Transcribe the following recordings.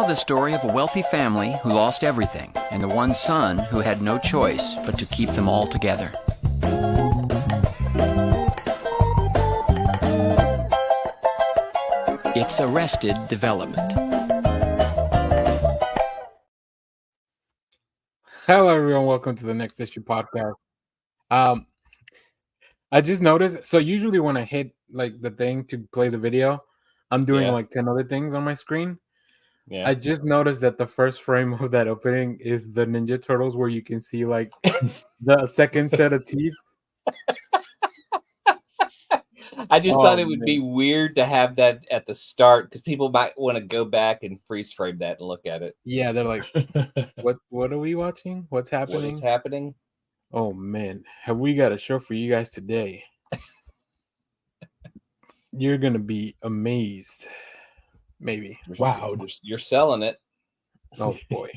tell the story of a wealthy family who lost everything, and the one son who had no choice but to keep them all together. It's Arrested Development. Hello, everyone. Welcome to the Next Issue podcast. I just noticed. So usually when I hit like the thing to play the video, I'm doing like 10 other things on my screen. Yeah. I just noticed that the first frame of that opening is the Ninja Turtles, where you can see like the second set of teeth. I just thought it would be weird to have that at the start because people might want to go back and freeze frame that and look at it. Yeah, they're like, "What are we watching? What's happening? What is happening?" Oh man, have we got a show for you guys today? You're gonna be amazed. Maybe. Wow, you're selling it. Oh boy.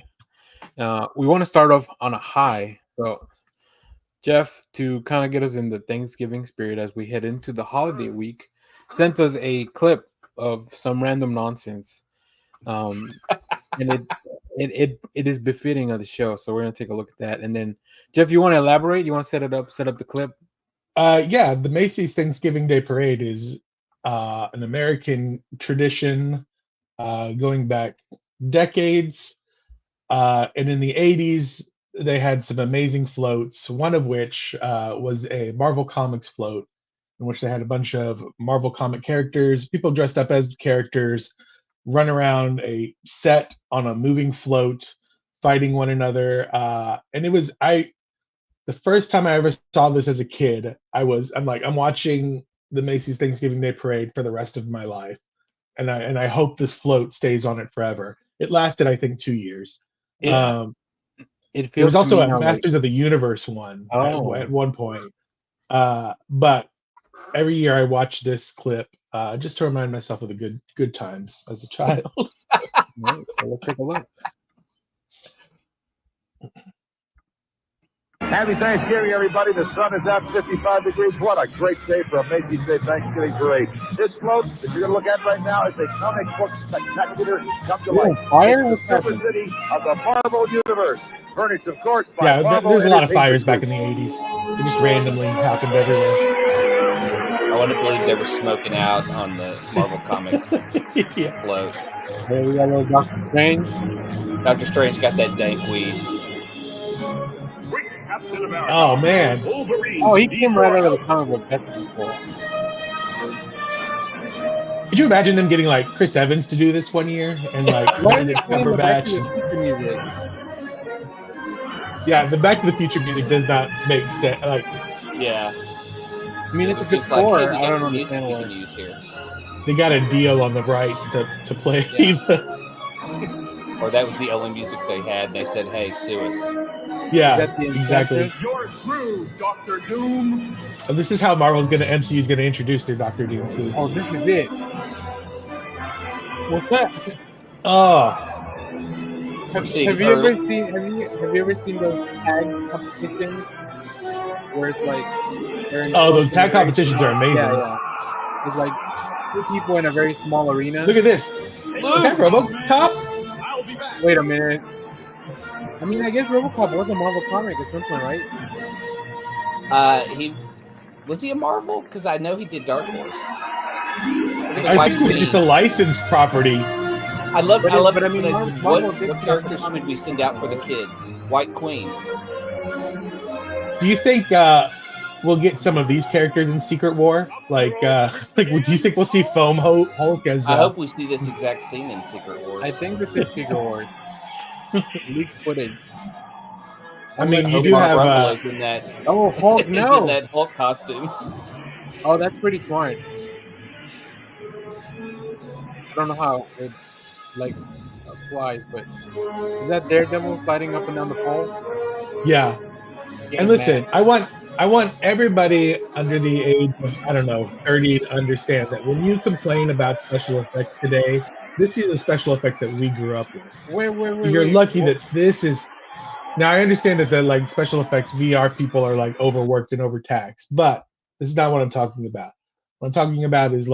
We want to start off on a high. So Jeff, to kind of get us in the Thanksgiving spirit as we head into the holiday week, sent us a clip of some random nonsense. And it is befitting of the show. So we're gonna take a look at that. And then Jeff, you want to elaborate? You want to set up the clip? Yeah, the Macy's Thanksgiving Day Parade is an American tradition going back decades. And in the 80s, they had some amazing floats, one of which was a Marvel Comics float, in which they had a bunch of Marvel comic characters, people dressed up as characters, run around a set on a moving float, fighting one another. And it was, the first time I ever saw this as a kid, I'm watching the Macy's Thanksgiving Day Parade for the rest of my life. And I hope this float stays on it forever. It lasted, I think, 2 years. Yeah. There was also a Masters of the Universe one at one point. But every year I watch this clip just to remind myself of the good times as a child. Right, so let's take a look. Happy Thanksgiving, everybody. The sun is out 55 degrees. What a great day for a Macy's Day Thanksgiving parade. This float that you're going to look at right now is a comic book spectacular come to life. Fire? The Silver City of the Marvel Universe. Furnished, of course, by Marvel. There's a lot of fires back in the 80s. They just randomly happened everywhere. I want to believe they were smoking out on the Marvel Comics float. Hey, we got a little Doctor Strange. Dr. Strange got that dank weed. Oh man! Oh, he came right out of the comic book. That's cool. Could you imagine them getting like Chris Evans to do this one year and like Benedict Cumberbatch? Yeah, the Back to the Future music does not make sense. Like, yeah, I mean it's a good score. Like, I don't understand what use here. They got a deal on the rights to play. Yeah. Or that was the only music they had. And they said, "Hey, sue us." Yeah, exactly. You're through, Dr. Doom. And this is how MCU is gonna introduce their Dr. Doom too. Oh, this is it. What's that? Oh. Have you ever seen those tag competitions where it's like those tag competitions are amazing. Yeah. It's like two people in a very small arena. Look at this. Is that RoboCop? Wait a minute. I mean, I guess RoboCop was a Marvel comic at some point, right? Was he a Marvel? Because I know he did Dark Horse. I think it was just a licensed property. I love it. I mean, what characters should we send out for the kids? White Queen. Do you think we'll get some of these characters in Secret War? Do you think we'll see Foam Hulk as? I hope we see this exact scene in Secret Wars. I think this is Secret Wars. Leaked footage. I mean, you do have is in that. Oh, Hulk! No, he's in that Hulk costume. Oh, that's pretty smart. I don't know how it applies, but is that Daredevil sliding up and down the pole? Yeah. And listen, I want everybody under the age of 30 to understand that when you complain about special effects today, this is the special effects that we grew up with. You're lucky that this is. Now I understand that the special effects VR people are overworked and overtaxed, but this is not what I'm talking about. What I'm talking about is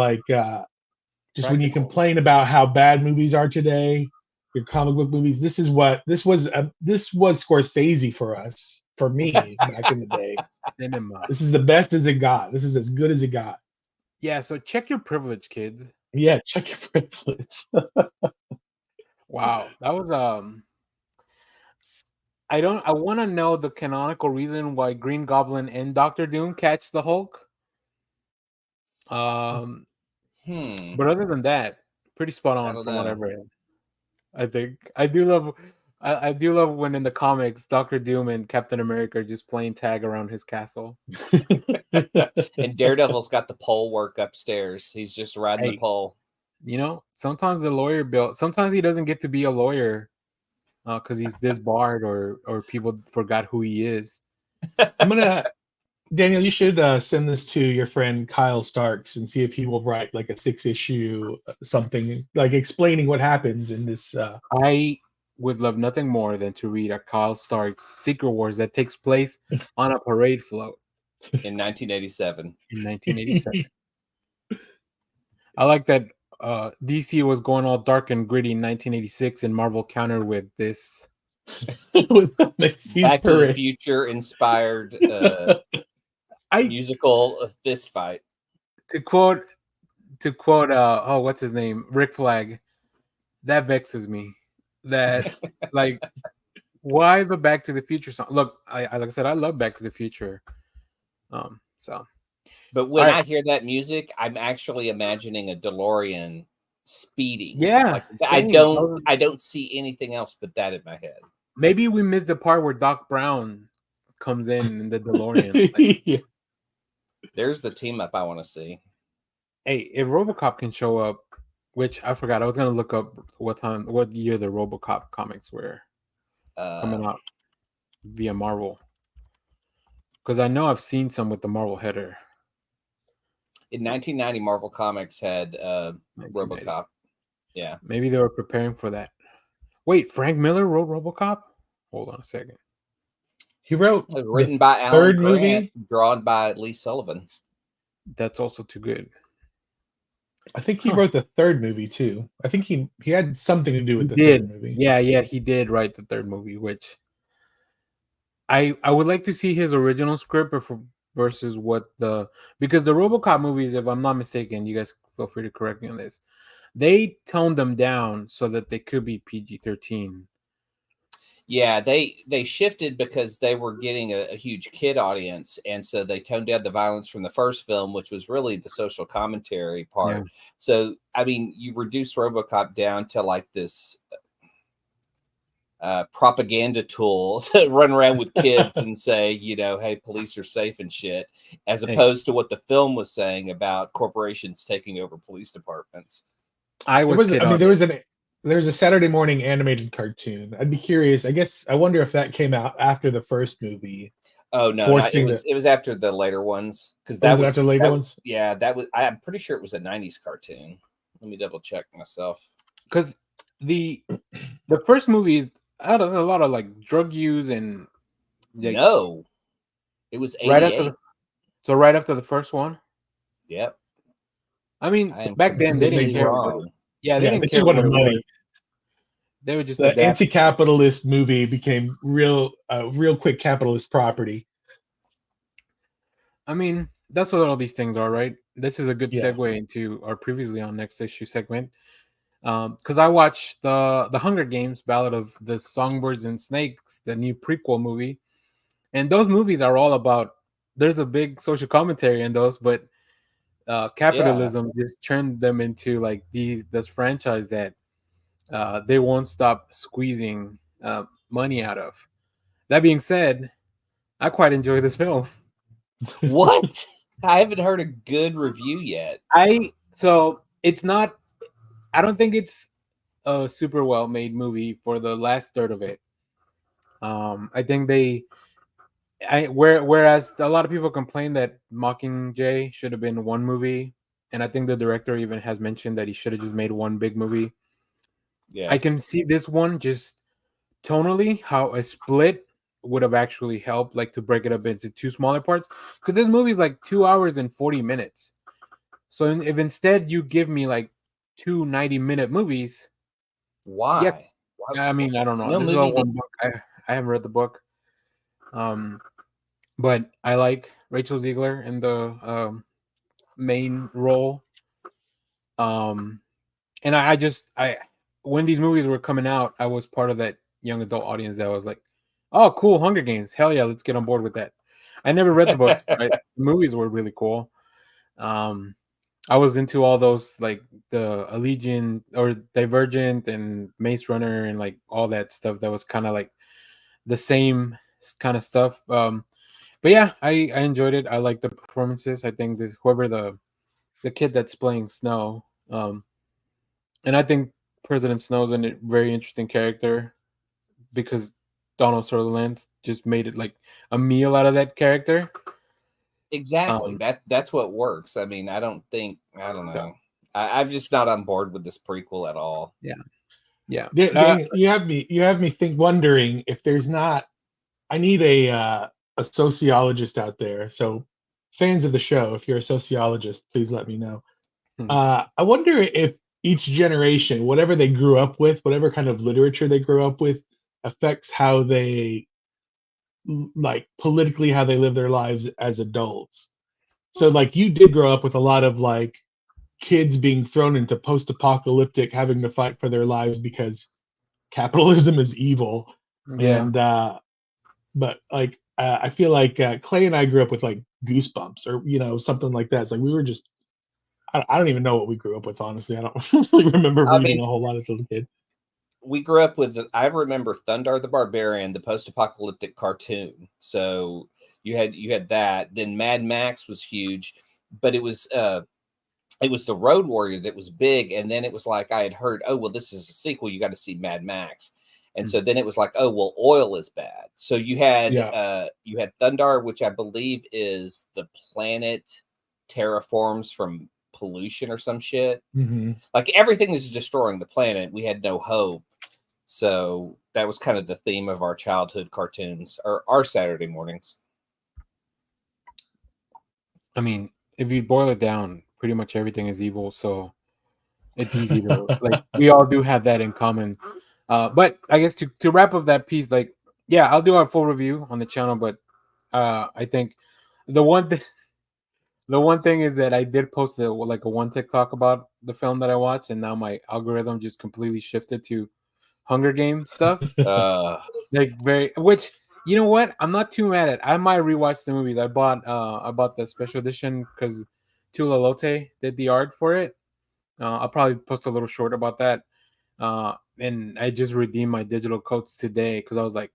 just when you complain about how bad movies are today, your comic book movies. This was Scorsese for me back in the day. Cinema. This is the best as it got. This is as good as it got. Yeah, so check your privilege, kids. Yeah, check your privilege. Wow, that was I want to know the canonical reason why Green Goblin and Doctor Doom catch the Hulk. But other than that, pretty spot on from what I've read. I think I do love when in the comics Doctor Doom and Captain America are just playing tag around his castle. And Daredevil's got the pole work upstairs. He's just riding the pole. You know, sometimes the lawyer sometimes he doesn't get to be a lawyer because he's disbarred or people forgot who he is. Daniel, you should send this to your friend Kyle Starks and see if he will write like a 6-issue something like explaining what happens in this. I would love nothing more than to read a Kyle Starks Secret Wars that takes place on a parade float in 1987. In 1987, I like that DC was going all dark and gritty in 1986, and Marvel countered with this. With Back to the Future inspired musical fist fight. To quote what's his name, Rick Flag, that vexes me. That like, why the Back to the Future song? Look, like I said, I love Back to the Future. But when I hear that music, I'm actually imagining a DeLorean speeding. Yeah, like, I don't see anything else but that in my head. Maybe we missed the part where Doc Brown comes in the DeLorean. Yeah. There's the team up I want to see. Hey, if RoboCop can show up, which I forgot, I was gonna look up what year the RoboCop comics were coming out via Marvel, because I know I've seen some with the Marvel header. In 1990, Marvel Comics had RoboCop. Yeah, maybe they were preparing for that. Wait, Frank Miller wrote RoboCop? Hold on a second. He wrote written by Alan Grant, drawn by Lee Sullivan. That's also too good. I think he wrote the third movie too. I think he had something to do with the third movie. Yeah, he did write the third movie, which I would like to see his original script versus because the RoboCop movies, if I'm not mistaken, you guys feel free to correct me on this, they toned them down so that they could be PG-13. Yeah, they shifted because they were getting a huge kid audience, and so they toned down the violence from the first film, which was really the social commentary part. Yeah. So, I mean, you reduce RoboCop down to like this propaganda tool to run around with kids and say, you know, hey, police are safe and shit, as opposed to what the film was saying about corporations taking over police departments. There was a Saturday morning animated cartoon. I'd be curious. I wonder if that came out after the first movie. Oh no, it was after the later ones, because that was after the later ones. Yeah, that was. I'm pretty sure it was a '90s cartoon. Let me double check myself. Because the first movie had a lot of like drug use and no, it was 88. right after the first one. Yep. I mean, back then they didn't care. Yeah, they didn't care what the money. They were just the anti-capitalist movie became real quick capitalist property. I mean, that's what all these things are, right? This is a good segue into our previously on next issue segment. Because I watched the Hunger Games: Ballad of the Songbirds and Snakes, the new prequel movie, and those movies are all about. There's a big social commentary in those, but capitalism just turned them into like this franchise that they won't stop squeezing money out of. That being said, I quite enjoy this film. What? I haven't heard a good review yet. So it's not. I don't think it's a super well made movie for the last third of it. I think whereas a lot of people complain that Mockingjay should have been one movie, and I think the director even has mentioned that he should have just made one big movie. Yeah, I can see this one just tonally how a split would have actually helped, like to break it up into two smaller parts. Because this movie is like 2 hours and 40 minutes. So if instead you give me like two 90-minute movies, why? I mean, I don't know. No This is all movie one book. I haven't read the book. But I like Rachel Ziegler in the main role. And I when these movies were coming out, I was part of that young adult audience that was like, "Oh, cool, Hunger Games! Hell yeah, let's get on board with that." I never read the books, but the movies were really cool. I was into all those like the Allegiant or Divergent and Maze Runner and like all that stuff that was kind of like the same kind of stuff. But yeah, I enjoyed it. I like the performances. I think this whoever the kid that's playing Snow, and I think President Snow's a very interesting character because Donald Sutherland just made it like a meal out of that character. Exactly. That's what works. I mean, I don't know. So, I'm just not on board with this prequel at all. Yeah. Dang, you have me wondering if there's not. I need a sociologist out there. So, fans of the show, if you're a sociologist, please let me know. I wonder if each generation, whatever they grew up with, whatever kind of literature they grew up with, affects how they like politically how they live their lives as adults. So, like, you did grow up with a lot of like kids being thrown into post-apocalyptic, having to fight for their lives because capitalism is evil. Yeah. And but like I feel like Clay and I grew up with like Goosebumps or something like that. It's like we were just I don't even know what we grew up with, honestly. I don't really remember reading a whole lot as a little kid. We grew up with I remember Thundar the Barbarian, the post-apocalyptic cartoon. So you had that. Then Mad Max was huge, but it was the Road Warrior that was big, and then it was like I had heard, oh well, this is a sequel. You got to see Mad Max, and so then it was like, oh well, oil is bad. So you had Thundar, which I believe is the planet terraforms from pollution or some shit. Mm-hmm. Like everything is destroying the planet. We had no hope. So that was kind of the theme of our childhood cartoons or our Saturday mornings. I mean, if you boil it down, pretty much everything is evil. So it's easy to like. We all do have that in common. But I guess to wrap up that piece, like, yeah, I'll do a full review on the channel. But I think the one thing is that I did post a one TikTok about the film that I watched, and now my algorithm just completely shifted to Hunger Games stuff. Which, you know what? I'm not too mad at. I might rewatch the movies. I bought the special edition because Tula Lote did the art for it. I'll probably post a little short about that. And I just redeemed my digital codes today because I was like,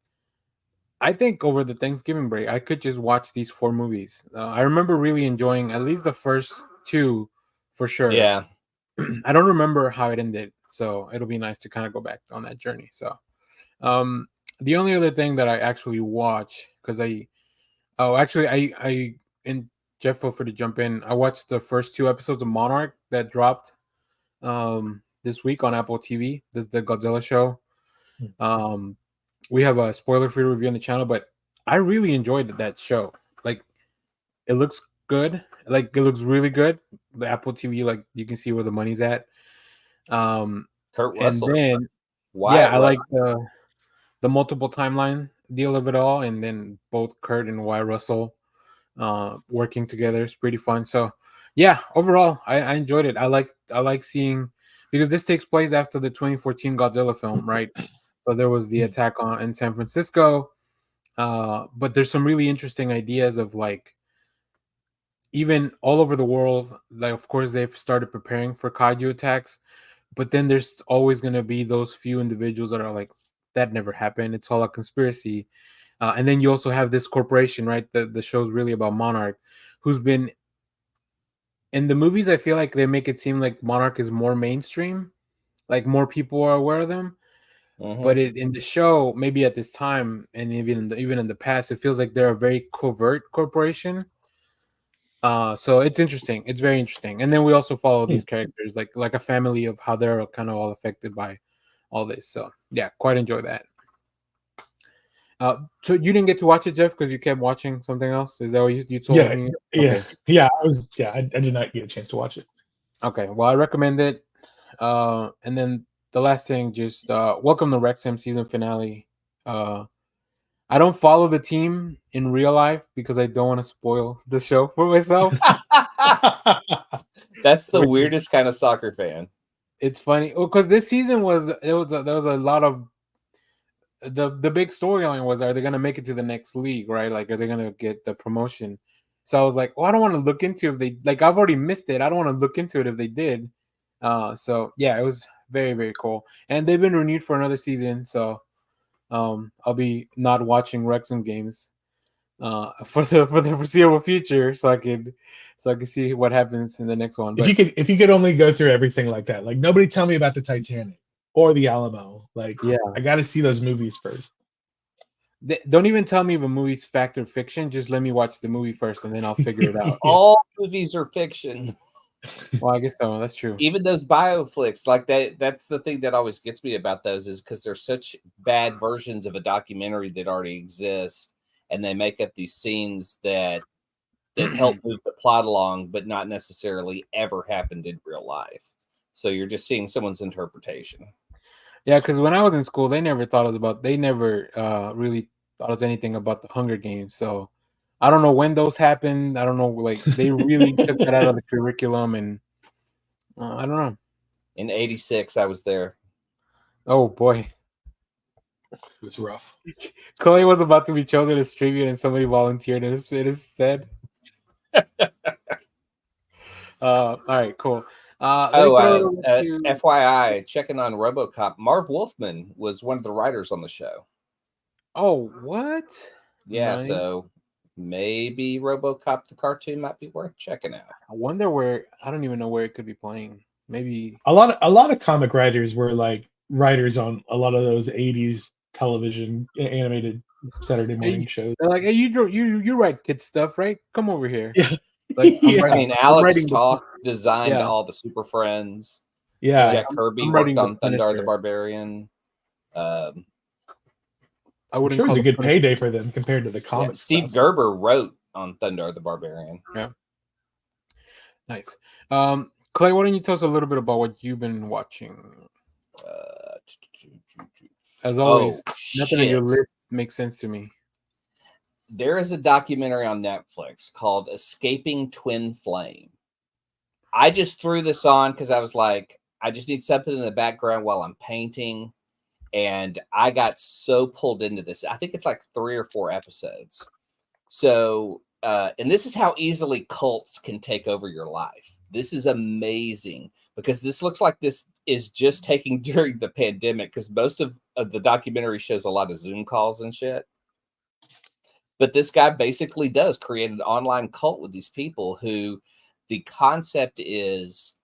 I think over the Thanksgiving break, I could just watch these 4 movies. I remember really enjoying at least the first 2 for sure. Yeah. I don't remember how it ended, so it'll be nice to kind of go back on that journey. So, the only other thing that I actually watch, because I and Jeff, feel free to jump in. I watched the first 2 episodes of Monarch that dropped this week on Apple TV. This is the Godzilla show. We have a spoiler-free review on the channel, but I really enjoyed that show. Like, it looks good. Like, it looks really good. The Apple TV, like, you can see where the money's at. Kurt Russell. And then, I like the multiple timeline deal of it all, and then both Kurt and Wyatt Russell working together is pretty fun. So, yeah, overall, I enjoyed it. I like seeing, because this takes place after the 2014 Godzilla film, right? So there was the attack in San Francisco, but there's some really interesting ideas of like, even all over the world, like of course they've started preparing for kaiju attacks, but then there's always going to be those few individuals that are like, that never happened. It's all a conspiracy. And then you also have this corporation, right? The show's really about Monarch, who's been in the movies. I feel like they make it seem like Monarch is more mainstream, like more people are aware of them. But in the show, maybe at this time, and even in the past, it feels like they're a very covert corporation. So it's interesting. It's very interesting. And then we also follow these characters, like a family of how they're kind of all affected by all this. So yeah, quite enjoy that. So you didn't get to watch it, Jeff, because you kept watching something else. Is that what you told me? Okay. I did not get a chance to watch it. Okay, well, I recommend it. And then the last thing, just welcome to Wrexham season finale. I don't follow the team in real life because I don't want to spoil the show for myself. That's the weirdest kind of soccer fan. It's funny because this season there was a lot of the big storyline was, are they going to make it to the next league, right? Like, are they going to get the promotion? So I was like, well, I don't want to look into if they, like, I've already missed it. I don't want to look into it if they did. So yeah, it was very, very cool. And they've been renewed for another season. So I'll be not watching Wrexham games for the foreseeable future, so I could see what happens in the next one. But if you could only go through everything like that, like nobody tell me about the Titanic or the Alamo. Like, yeah, I got to see those movies first. Don't even tell me if a movie's fact or fiction. Just let me watch the movie first, and then I'll figure it out. All movies are fiction. Well, I guess so. That's true. Even those bioflicks, like that's the thing that always gets me about those, is because they're such bad versions of a documentary that already exists, and they make up these scenes that help move the plot along, but not necessarily ever happened in real life. So you're just seeing someone's interpretation. Yeah, because when I was in school, they never really thought of anything about the Hunger Games. So I don't know when those happened. I don't know, like, they really took that out of the curriculum, and I don't know. In '86, I was there. Oh boy, it was rough. Clay was about to be chosen as tribute, and somebody volunteered instead. All right, cool. FYI, checking on RoboCop, Marv Wolfman was one of the writers on the show. Oh, what? Yeah, Nice. So maybe RoboCop the cartoon might be worth checking out. I wonder where. I don't even know where it could be playing. Maybe a lot of comic writers were like writers on a lot of those 80s television animated Saturday morning shows. They're like, hey, you write kid stuff, right? Come over here. Yeah. Like, Yeah. I mean, Alex Toth designed all the Super Friends. Yeah. Jack Kirby worked on Thundar the Barbarian. I I'm wouldn't sure it was call a good payday for them compared to the comics. Steve Gerber wrote on Thundar the Barbarian. Yeah. Nice. Clay, why don't you tell us a little bit about what you've been watching? As always, nothing on your list makes sense to me. There is a documentary on Netflix called Escaping Twin Flame. I just threw this on because I was like, I just need something in the background while I'm painting. And I got so pulled into this. I think it's like 3 or 4 episodes. So, and this is how easily cults can take over your life. This is amazing because this looks like this is just taking during the pandemic, because most of the documentary shows a lot of Zoom calls and shit. But this guy basically does create an online cult with these people who the concept is,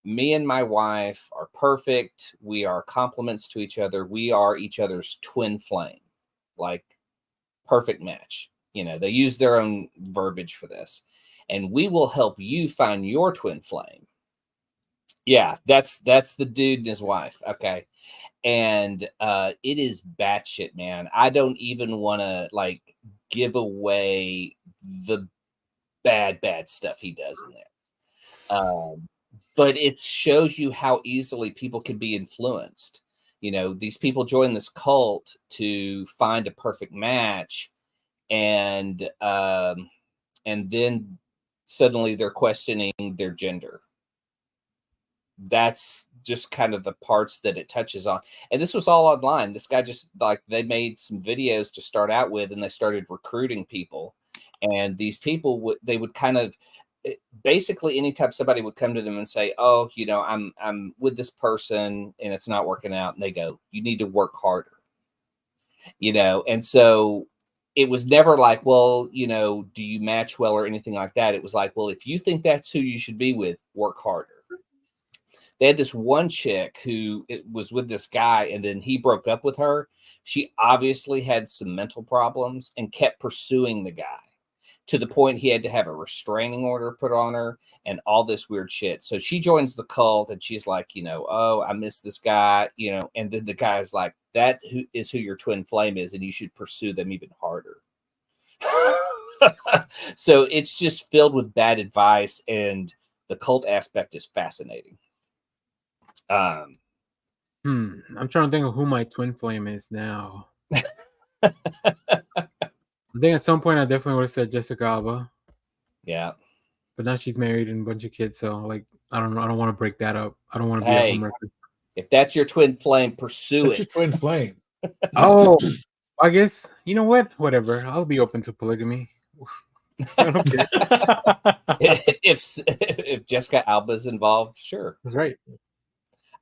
me and my wife are perfect. We are complements to each other. We are each other's twin flame, like perfect match. You know, they use their own verbiage for this. And we will help you find your twin flame. Yeah, that's the dude and his wife. Okay. And it is batshit, man. I don't even want to like give away the bad stuff he does in there. But it shows you how easily people can be influenced. You know, these people join this cult to find a perfect match, and then suddenly they're questioning their gender. That's just kind of the parts that it touches on. And this was all online. This guy just, like, they made some videos to start out with, and they started recruiting people. And these people they would kind of, basically anytime somebody would come to them and say, oh, you know, I'm with this person and it's not working out. And they go, you need to work harder, you know? And so it was never like, well, you know, do you match well or anything like that? It was like, well, if you think that's who you should be with, work harder. They had this one chick who was with this guy, and then he broke up with her. She obviously had some mental problems and kept pursuing the guy to the point he had to have a restraining order put on her and all this weird shit. So she joins the cult, and she's like, you know, oh, I miss this guy, you know, and then the guy's like, that is who your twin flame is, and you should pursue them even harder. So it's just filled with bad advice, and the cult aspect is fascinating. I'm trying to think of who my twin flame is now. I think at some point I definitely would have said Jessica Alba. Yeah. But now she's married and a bunch of kids, so like I don't know. I don't want to break that up. I don't want to be Hey. a homewrecker. If that's your twin flame, pursue That's your it. twin flame. Oh, I guess you know what? Whatever. I'll be open to polygamy. I don't care. if Jessica Alba's involved, sure. That's right.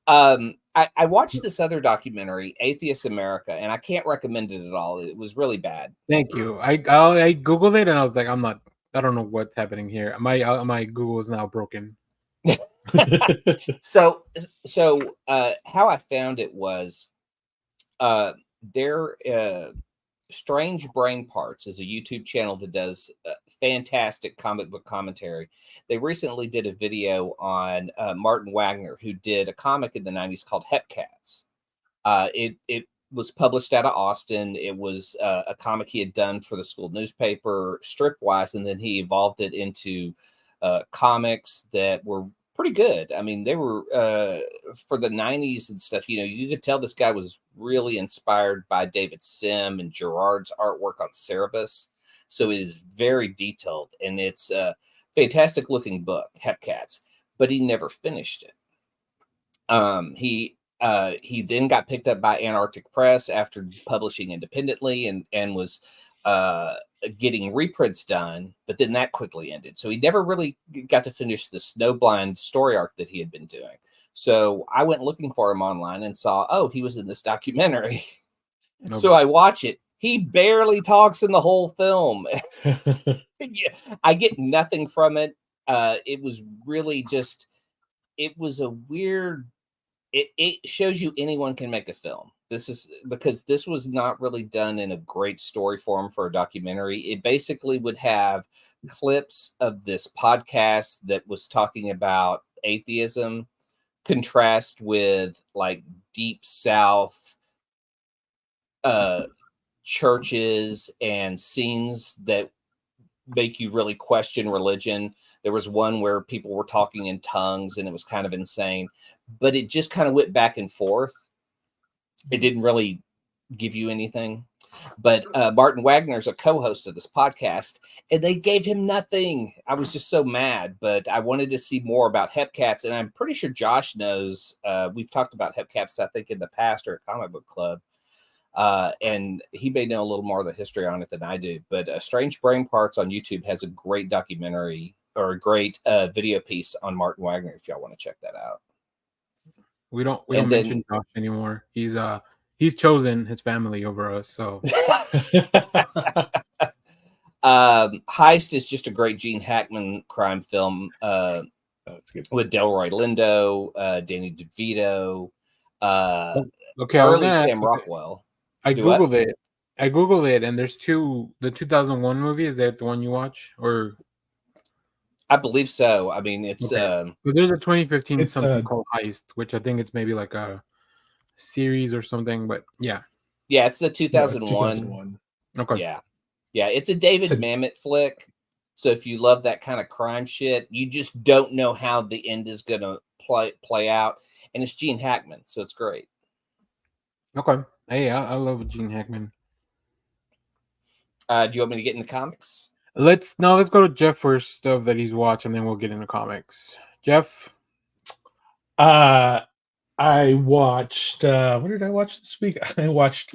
I watched this other documentary, Atheist America, and I can't recommend it at all. It was really bad. Thank you. I googled it and I was like, I don't know what's happening here. My Google is now broken. So how I found it was their Strange Brain Parts is a YouTube channel that does fantastic comic book commentary. They recently did a video on Martin Wagner, who did a comic in the 90s called Hepcats. It was published out of Austin. It was a comic he had done for the school newspaper strip-wise, and then he evolved it into comics that were pretty good. I mean, they were for the 90s and stuff, you know, you could tell this guy was really inspired by David Sim and Gerard's artwork on Cerebus. So it is very detailed, and it's a fantastic looking book, Hepcats, but he never finished it. He then got picked up by Antarctic Press after publishing independently and was getting reprints done, but then that quickly ended. So he never really got to finish the Snowblind story arc that he had been doing. So I went looking for him online and saw, oh, he was in this documentary. Nope. So I watch it. He barely talks in the whole film. Yeah, I get nothing from it. It was really just, it was a weird, it shows you anyone can make a film. This is because this was not really done in a great story form for a documentary. It basically would have clips of this podcast that was talking about atheism, contrast with like deep South churches and scenes that make you really question religion. There was one where people were talking in tongues and it was kind of insane, but it just kind of went back and forth. It didn't really give you anything. But Martin Wagner's a co-host of this podcast, and they gave him nothing. I was just so mad, but I wanted to see more about Hepcats, and I'm pretty sure Josh knows. We've talked about Hepcats, I think, in the past or at Comic Book Club, and he may know a little more of the history on it than I do. But Strange Brain Parts on YouTube has a great documentary or a great video piece on Martin Wagner if y'all want to check that out. We don't mention Josh anymore. He's chosen his family over us. So Heist is just a great Gene Hackman crime film with Delroy Lindo, Danny DeVito, okay, early Sam Rockwell. I googled it, and there's the 2001 movie. Is that the one you watch, or? I believe so. I mean, it's okay. But there's a 2015 something called Heist, which I think it's maybe like a series or something. But yeah, it's the 2001. No, it's 2001. Okay, yeah, it's a David Mamet flick. So if you love that kind of crime shit, you just don't know how the end is gonna play out, and it's Gene Hackman, so it's great. Okay, hey, I love Gene Hackman. Do you want me to get into comics? Let's go to Jeff first, stuff that he's watched, and then we'll get into comics. Jeff? I watched what did I watch this week? I watched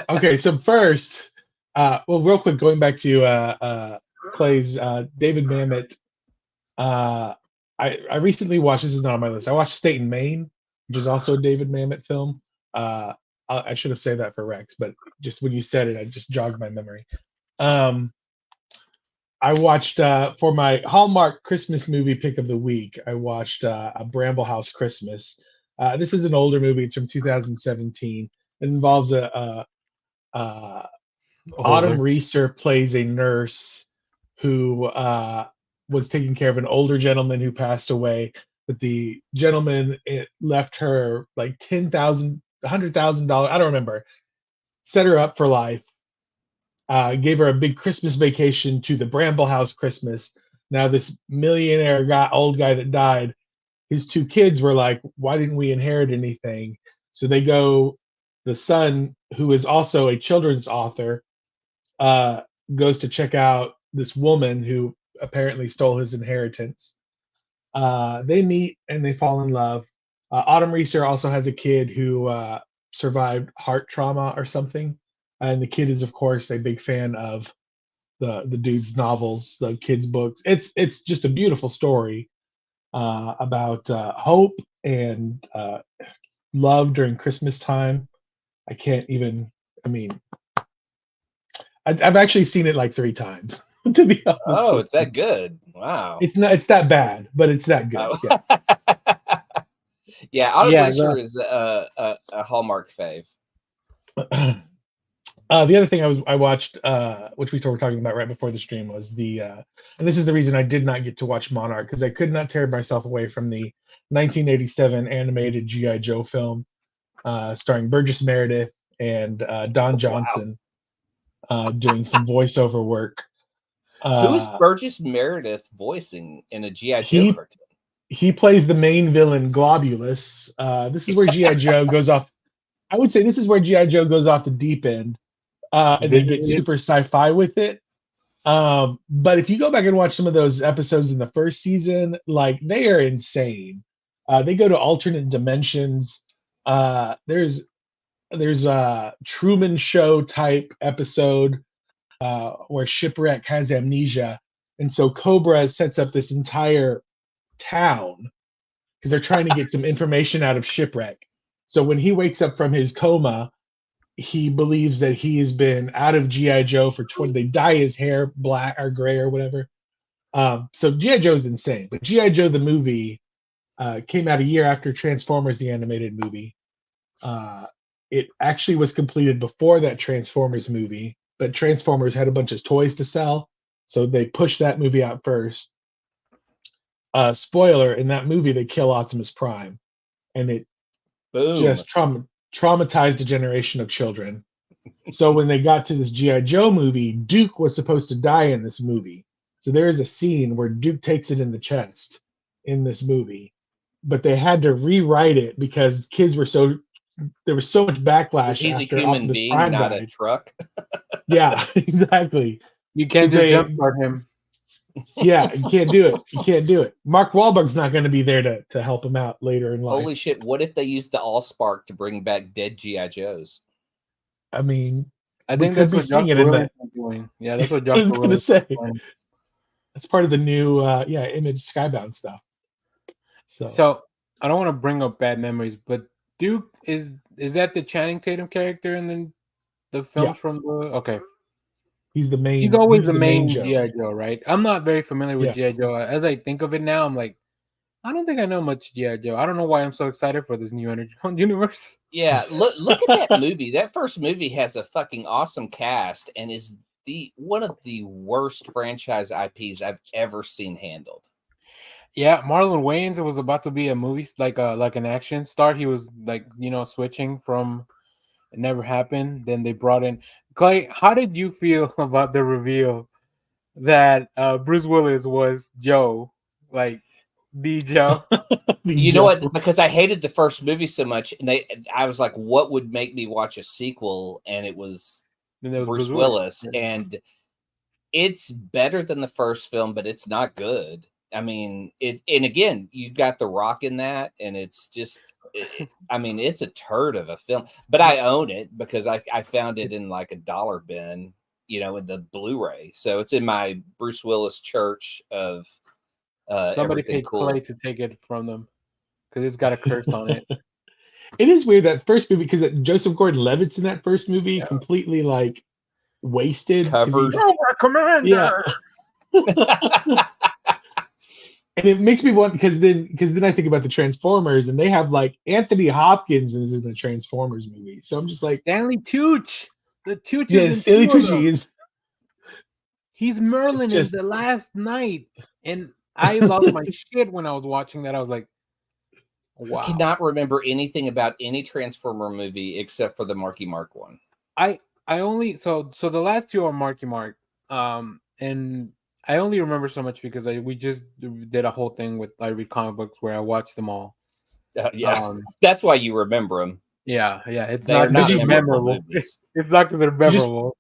okay, so first, well, real quick, going back to Clay's David Mamet. I recently watched, this is not on my list. I watched State and Maine, which is also a David Mamet film. I should have said that for Rex, but just when you said it, I just jogged my memory. I watched for my Hallmark Christmas movie pick of the week. I watched a Bramble House Christmas. This is an older movie. It's from 2017. It involves Autumn Reeser plays a nurse who was taking care of an older gentleman who passed away. But the gentleman left her like $100,000. I don't remember. Set her up for life. Gave her a big Christmas vacation to the Bramble House Christmas. Now this millionaire old guy that died, his two kids were like, why didn't we inherit anything? So they go. The son, who is also a children's author, goes to check out this woman who apparently stole his inheritance. They meet and they fall in love. Autumn Reeser also has a kid who survived heart trauma or something, and the kid is, of course, a big fan of the dude's novels, the kids' books. It's just a beautiful story about hope and love during Christmas time. I can't even. I mean, I've actually seen it like 3 times. To be honest, Oh, it's that good. Wow. It's not. It's that bad, but it's that good. Oh. Yeah. Yeah, Autumn Yeah, Reeser is a Hallmark fave. The other thing I watched, which we were talking about right before the stream, was and this is the reason I did not get to watch Monarch, because I could not tear myself away from the 1987 animated G.I. Joe film, starring Burgess Meredith and Don Johnson, doing some voiceover work. Who is Burgess Meredith voicing in a G.I. Joe cartoon? He plays the main villain, Globulus. This is where G.I. Joe goes off. I would say this is where G.I. Joe goes off the deep end, and they get super sci-fi with it. But if you go back and watch some of those episodes in the first season, like, they are insane. They go to alternate dimensions. There's a Truman Show type episode where Shipwreck has amnesia, and so Cobra sets up this entire town because they're trying to get some information out of Shipwreck. So when he wakes up from his coma, he believes that he has been out of G.I. Joe for 20. They dye his hair black or gray or whatever. So G.I. Joe is insane. But G.I. Joe the movie came out a year after Transformers the animated movie. It actually was completed before that Transformers movie, but Transformers had a bunch of toys to sell, so they pushed that movie out first. Spoiler, in that movie they kill Optimus Prime, and it just traumatized a generation of children. So when they got to this G.I. Joe movie, Duke was supposed to die in this movie. So there is a scene where Duke takes it in the chest in this movie, but they had to rewrite it because kids were there was so much backlash. He's a after human Optimus being, Prime not died. a truck. Yeah, exactly. You can't just jumpstart him. Yeah, you can't do it. You can't do it. Mark Wahlberg's not going to be there to help him out later in life. Holy shit! What if they used the Allspark to bring back dead G.I. Joes? I mean, I think that's what Josh Brolin is doing. Yeah, that's what Josh Brolin is say. That's part of the new Image Skybound stuff. So I don't want to bring up bad memories, but Duke is that the Channing Tatum character in the films from the okay. He's the main. He's always the main Joe. G.I. Joe, right? I'm not very familiar with G.I. Joe. As I think of it now, I'm like, I don't think I know much G.I. Joe. I don't know why I'm so excited for this new universe. Yeah, look at that movie. That first movie has a fucking awesome cast and is one of the worst franchise IPs I've ever seen handled. Yeah, Marlon Wayans was about to be a movie like an action star. He was like, switching from. It never happened. Then they brought in Clay. How did you feel about the reveal that Bruce Willis was Joe, like the Joe? You know what? Because I hated the first movie so much, and I was like, "What would make me watch a sequel?" And it was Bruce Willis, and it's better than the first film, but it's not good. I mean, and again, you got The Rock in that, and it's just. I mean, it's a turd of a film, but I own it because I found it in like a dollar bin, in the Blu-ray. So it's in my Bruce Willis church of somebody paid Clay to take it from them because it's got a curse on it. It is weird that first movie because Joseph Gordon-Levitt's in that first movie completely like wasted. Covered. Yeah. And it makes me want because then I think about the Transformers and they have like Anthony Hopkins in the Transformers movie. So I'm just like Stanley Tucci. The Tucci. Yeah, Stanley Tucci is. He's Merlin in The Last Night, and I lost my shit when I was watching that. I was like, wow. I cannot remember anything about any Transformer movie except for the Marky Mark one. I only so the last two are Marky Mark, and I only remember so much because we just did a whole thing with I Read Comic Books where I watched them all. Yeah, that's why you remember them. Yeah, it's They are not not memorable memorable. movies. It's not because they're memorable.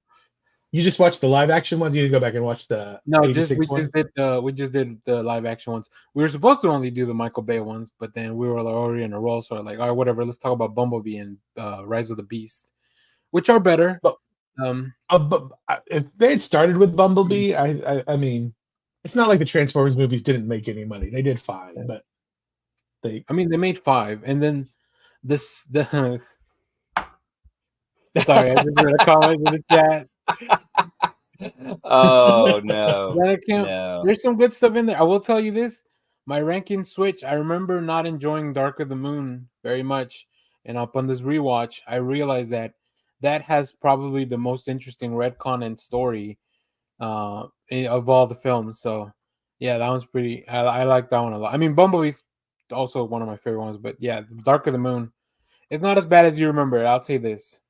You just watched the live action ones. You need to go back and watch the No, 86 one. we just did the live action ones. We were supposed to only do the Michael Bay ones, but then we were already in a roll, so like, all right, whatever. Let's talk about Bumblebee and Rise of the Beast, which are better. But, Um, but if they had started with Bumblebee, I mean, it's not like the Transformers movies didn't make any money. They did fine, but they made 5, and then the sorry, I just read a comment in the chat. Oh no. No. There's some good stuff in there. I will tell you this: my ranking switch. I remember not enjoying Dark of the Moon very much, and upon this rewatch, I realized that has probably the most interesting retcon and story of all the films. So yeah, that one's pretty. I like that one a lot. I mean, Bumblebee's also one of my favorite ones, but yeah, Dark of the Moon. It's not as bad as you remember it. I'll say this.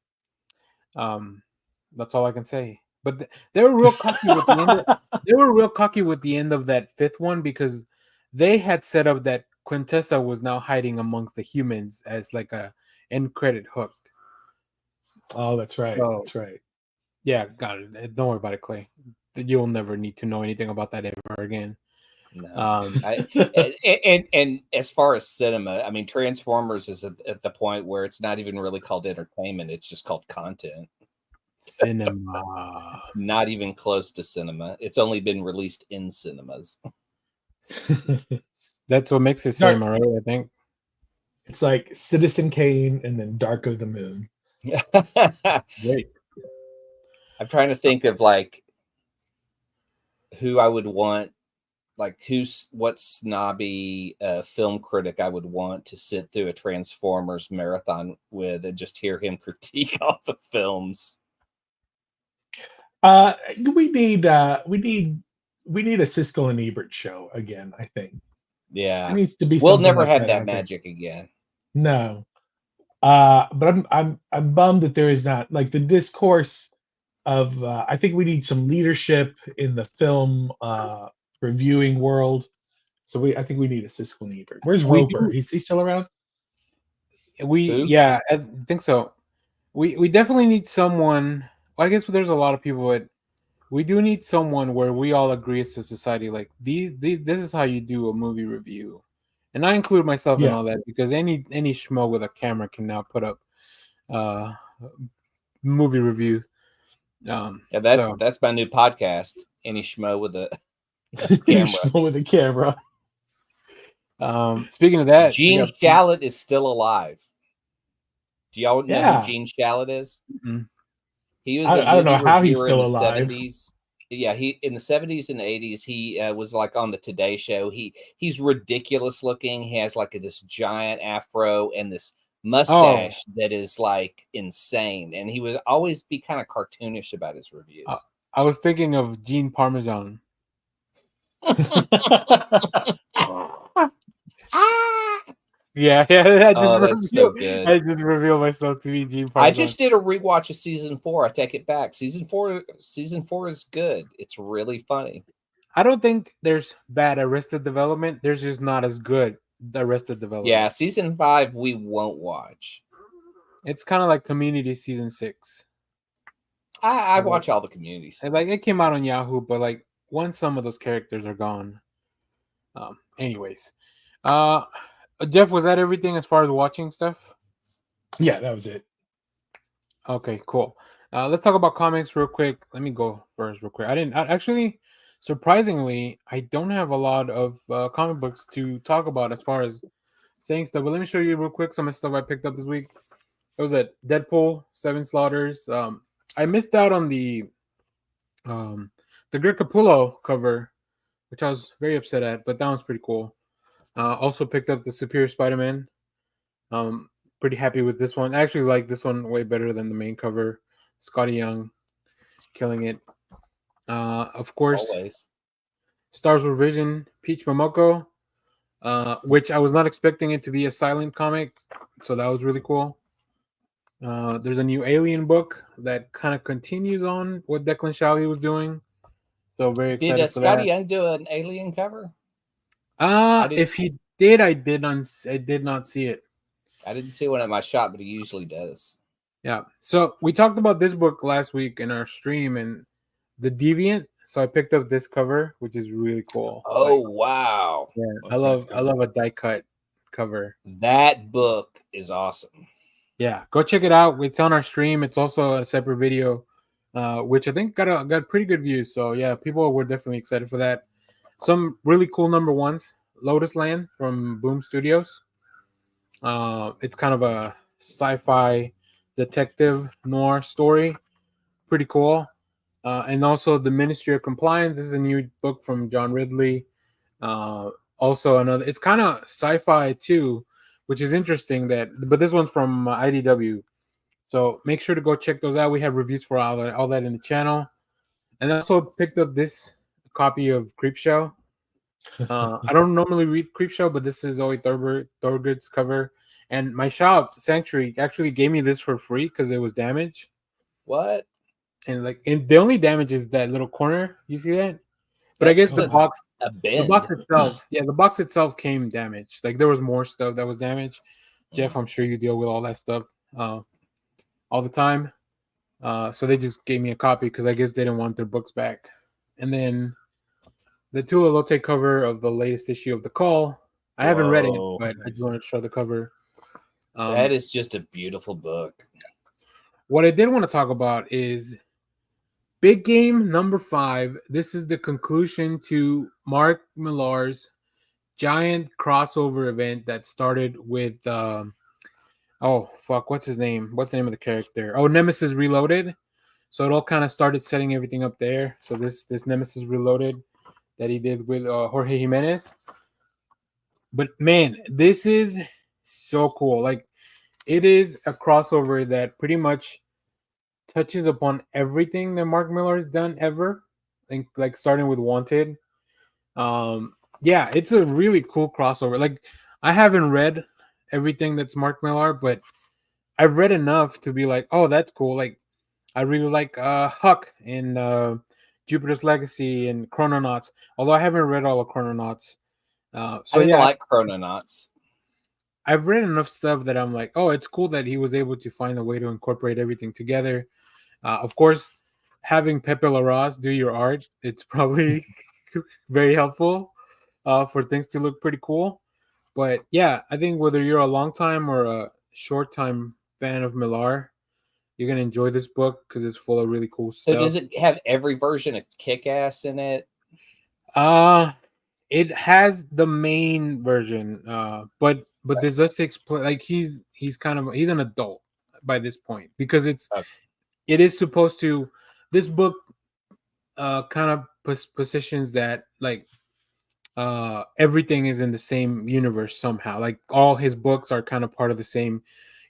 That's all I can say. But they were real cocky with the end. They were real cocky with the end of that 5th one because they had set up that Quintessa was now hiding amongst the humans as like a end credit hook. Oh, that's right. So, that's right. Yeah, got it. Don't worry about it, Clay. You'll never need to know anything about that ever again. No. And as far as cinema, I mean, Transformers is at the point where it's not even really called entertainment; it's just called content. Cinema. It's not even close to cinema. It's only been released in cinemas. That's what makes it cinema, right? I think it's like Citizen Kane and then Dark of the Moon. Great. I'm trying to think of like who I would want, like what snobby film critic I would want to sit through a Transformers marathon with and just hear him critique all the films. We need a Siskel and Ebert show again. I think. Yeah, it needs to be. We'll never like have that magic again. No, but I'm bummed that there is not like the discourse of. I think we need some leadership in the film reviewing world. So I think we need a Siskel and Ebert. Where's Roper? Is he still around? Yeah, I think so. We definitely need someone. Well, I guess there's a lot of people, but we do need someone where we all agree as a society, like this is how you do a movie review, and I include myself in all that because any schmo with a camera can now put up movie review. That's my new podcast. Any schmo with a camera. Schmo with a camera. Speaking of that, Gene Shalit is still alive. Do y'all know who Gene Shalit is? Mm-hmm. He was. I don't know how he's still in the alive. 70s. Yeah, he in the 70s and 80s. He was like on the Today Show. He's ridiculous looking. He has like this giant afro and this mustache that is like insane. And he would always be kind of cartoonish about his reviews. I was thinking of Gene Parmesan. Yeah, that's so good. I just revealed myself to be Gene Parmesan. I just did a rewatch of season 4. I take it back. Season 4 is good. It's really funny. I don't think there's bad Arrested Development. There's just not as good Arrested Development. Yeah, season 5 we won't watch. It's kind of like Community season 6. I watch all the Communities. Like it came out on Yahoo, but like once some of those characters are gone. Anyways, Jeff, was that everything as far as watching stuff? Yeah, that was it. Okay, cool. Let's talk about comics real quick. Let me go first real quick. Actually, surprisingly, I don't have a lot of comic books to talk about as far as saying stuff. But let me show you real quick some of the stuff I picked up this week. It was at Deadpool, 7 Slaughters. I missed out on the Greg Capullo cover, which I was very upset at, but that one's pretty cool. Also picked up the Superior Spider-Man. Pretty happy with this one. I actually like this one way better than the main cover. Scotty Young killing it. Of course, always. Star Wars Vision, Peach Momoko, which I was not expecting it to be a silent comic, so that was really cool. There's a new Alien book that kind of continues on what Declan Shalvey was doing. So very excited Did for that. Scotty Young do an Alien cover? If he did, I did not see it. I didn't see one at my shop, but he usually does. Yeah. So we talked about this book last week in our stream and the Deviant. So I picked up this cover, which is really cool. Oh, wow. Yeah, That sounds I love a die cut cover. That book is awesome. Yeah, go check it out. It's on our stream. It's also a separate video, which I think got pretty good views. So yeah, people were definitely excited for that. Some really cool number ones. Lotus Land from Boom Studios. It's kind of a sci-fi detective noir story. Pretty cool. And also The Ministry of Compliance. This is a new book from John Ridley. Also another, it's kind of sci-fi too, which is interesting but this one's from IDW. So make sure to go check those out. We have reviews for all that in the channel. And I also picked up this copy of Creepshow. I don't normally read Creepshow, but this is Zoe Thorogood's cover. And my shop, Sanctuary, actually gave me this for free because it was damaged. What? And the only damage is that little corner. You see that? But I guess the box itself, the box itself came damaged. Like there was more stuff that was damaged. Jeff, I'm sure you deal with all that stuff all the time. So they just gave me a copy because I guess they didn't want their books back. And then the Tua Lote cover of the latest issue of The Call. I haven't read it, but I just wanted to show the cover. That is just a beautiful book. What I did want to talk about is Big Game number 5. This is the conclusion to Mark Millar's giant crossover event that started with what's his name? What's the name of the character? Oh, Nemesis Reloaded. So it all kind of started setting everything up there. So this Nemesis Reloaded that he did with Jorge Jimenez. But man, this is so cool. Like it is a crossover that pretty much touches upon everything that Mark Millar has done ever, like starting with Wanted. Yeah, it's a really cool crossover. Like I haven't read everything that's Mark Millar, but I've read enough to be like, oh, that's cool. Like I really like Huck and Jupiter's Legacy and Chrononauts. Although I haven't read all of Chrononauts. I didn't like Chrononauts. I've read enough stuff that I'm like, oh, it's cool that he was able to find a way to incorporate everything together. Of course, having Pepe Larraz do your art, it's probably very helpful for things to look pretty cool. But yeah, I think whether you're a long time or a short time fan of Millar, you're going to enjoy this book because it's full of really cool stuff. So does it have every version of Kick-Ass in it? It has the main version, but this does take place like he's an adult by this point because it is supposed to. This book kind of positions that like everything is in the same universe somehow. Like all his books are kind of part of the same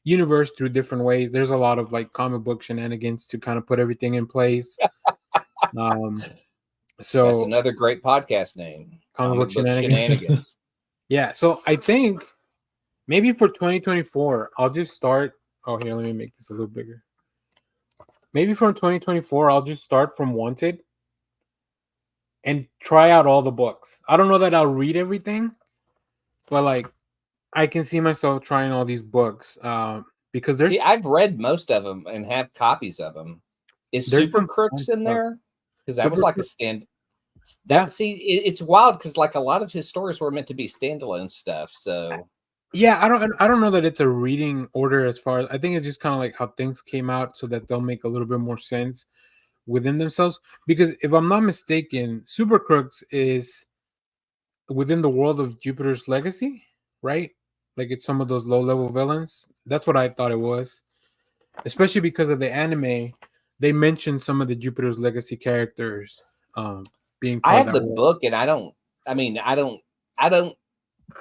universe through different ways. There's a lot of like comic book shenanigans to kind of put everything in place. So that's another great podcast name. Comic book shenanigans. Yeah, so I think maybe for 2024, I'll just start. Oh, here, let me make this a little bigger. Maybe from 2024, I'll just start from Wanted and try out all the books. I don't know that I'll read everything, but like I can see myself trying all these books because there's. See, I've read most of them and have copies of them. Is Super Crooks in there? Because that was like a stand. It's wild because like a lot of his stories were meant to be standalone stuff. So yeah, I don't know that it's a reading order as far as I think it's just kind of like how things came out so that they'll make a little bit more sense within themselves. Because if I'm not mistaken, Super Crooks is within the world of Jupiter's Legacy, right? Like it's some of those low-level villains. That's what I thought it was, especially because of the anime. They mentioned some of the Jupiter's Legacy characters being. I have the book, and I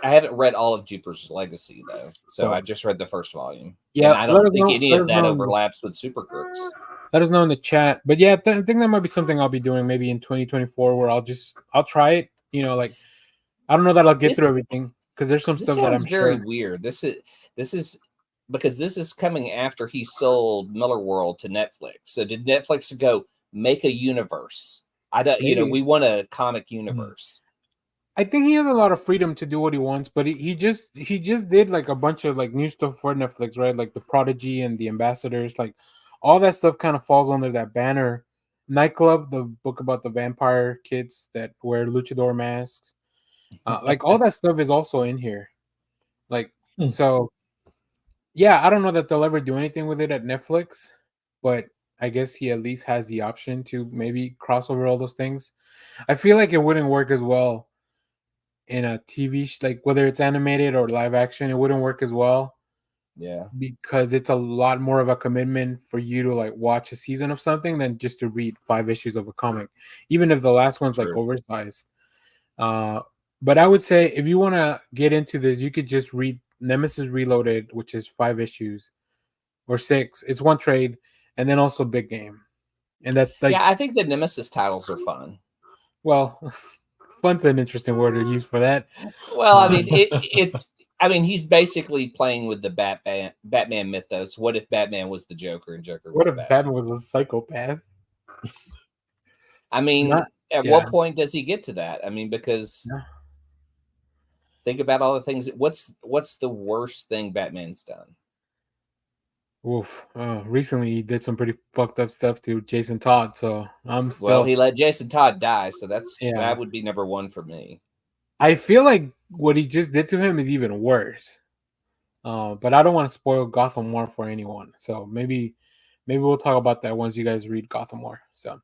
haven't read all of Jupiter's Legacy though, so I just read the first volume. Yeah, and I don't think any of that overlaps with Super Crooks. Let us know in the chat. But yeah, I think that might be something I'll be doing maybe in 2024, where I'll try it. You know, like I don't know that I'll get through everything because there's some stuff that I'm very weird. This is because this is coming after he sold Miller World to Netflix. So did Netflix go make a universe? I don't. Maybe. You know, we want a comic universe. I think he has a lot of freedom to do what he wants, but he just did like a bunch of like new stuff for Netflix, right? Like The Prodigy and The Ambassadors, like all that stuff kind of falls under that banner. Nightclub, the book about the vampire kids that wear luchador masks, like all that stuff is also in here. Like so, yeah, I don't know that they'll ever do anything with it at Netflix, but I guess he at least has the option to maybe cross over all those things. I feel like it wouldn't work as well in a TV like whether it's animated or live action, it wouldn't work as well. Yeah, because it's a lot more of a commitment for you to like watch a season of something than just to read 5 issues of a comic, even if the last one's like oversized. But I would say if you want to get into this, you could just read Nemesis Reloaded, which is 5 issues or 6. It's one trade, and then also Big Game, and that like I think the Nemesis titles are fun. Well, fun's an interesting word to use for that. Well, I mean, it's. I mean, he's basically playing with the Batman mythos. What if Batman was the Joker and Joker was What if Batman? Batman was a psychopath? I mean, at what point does he get to that? I mean, because think about all the things. What's the worst thing Batman's done? Oof. Recently he did some pretty fucked up stuff to Jason Todd, so I'm still. Well, he let Jason Todd die, so that would be number 1 for me. I feel like what he just did to him is even worse. But I don't want to spoil Gotham War for anyone, so maybe we'll talk about that once you guys read Gotham War. So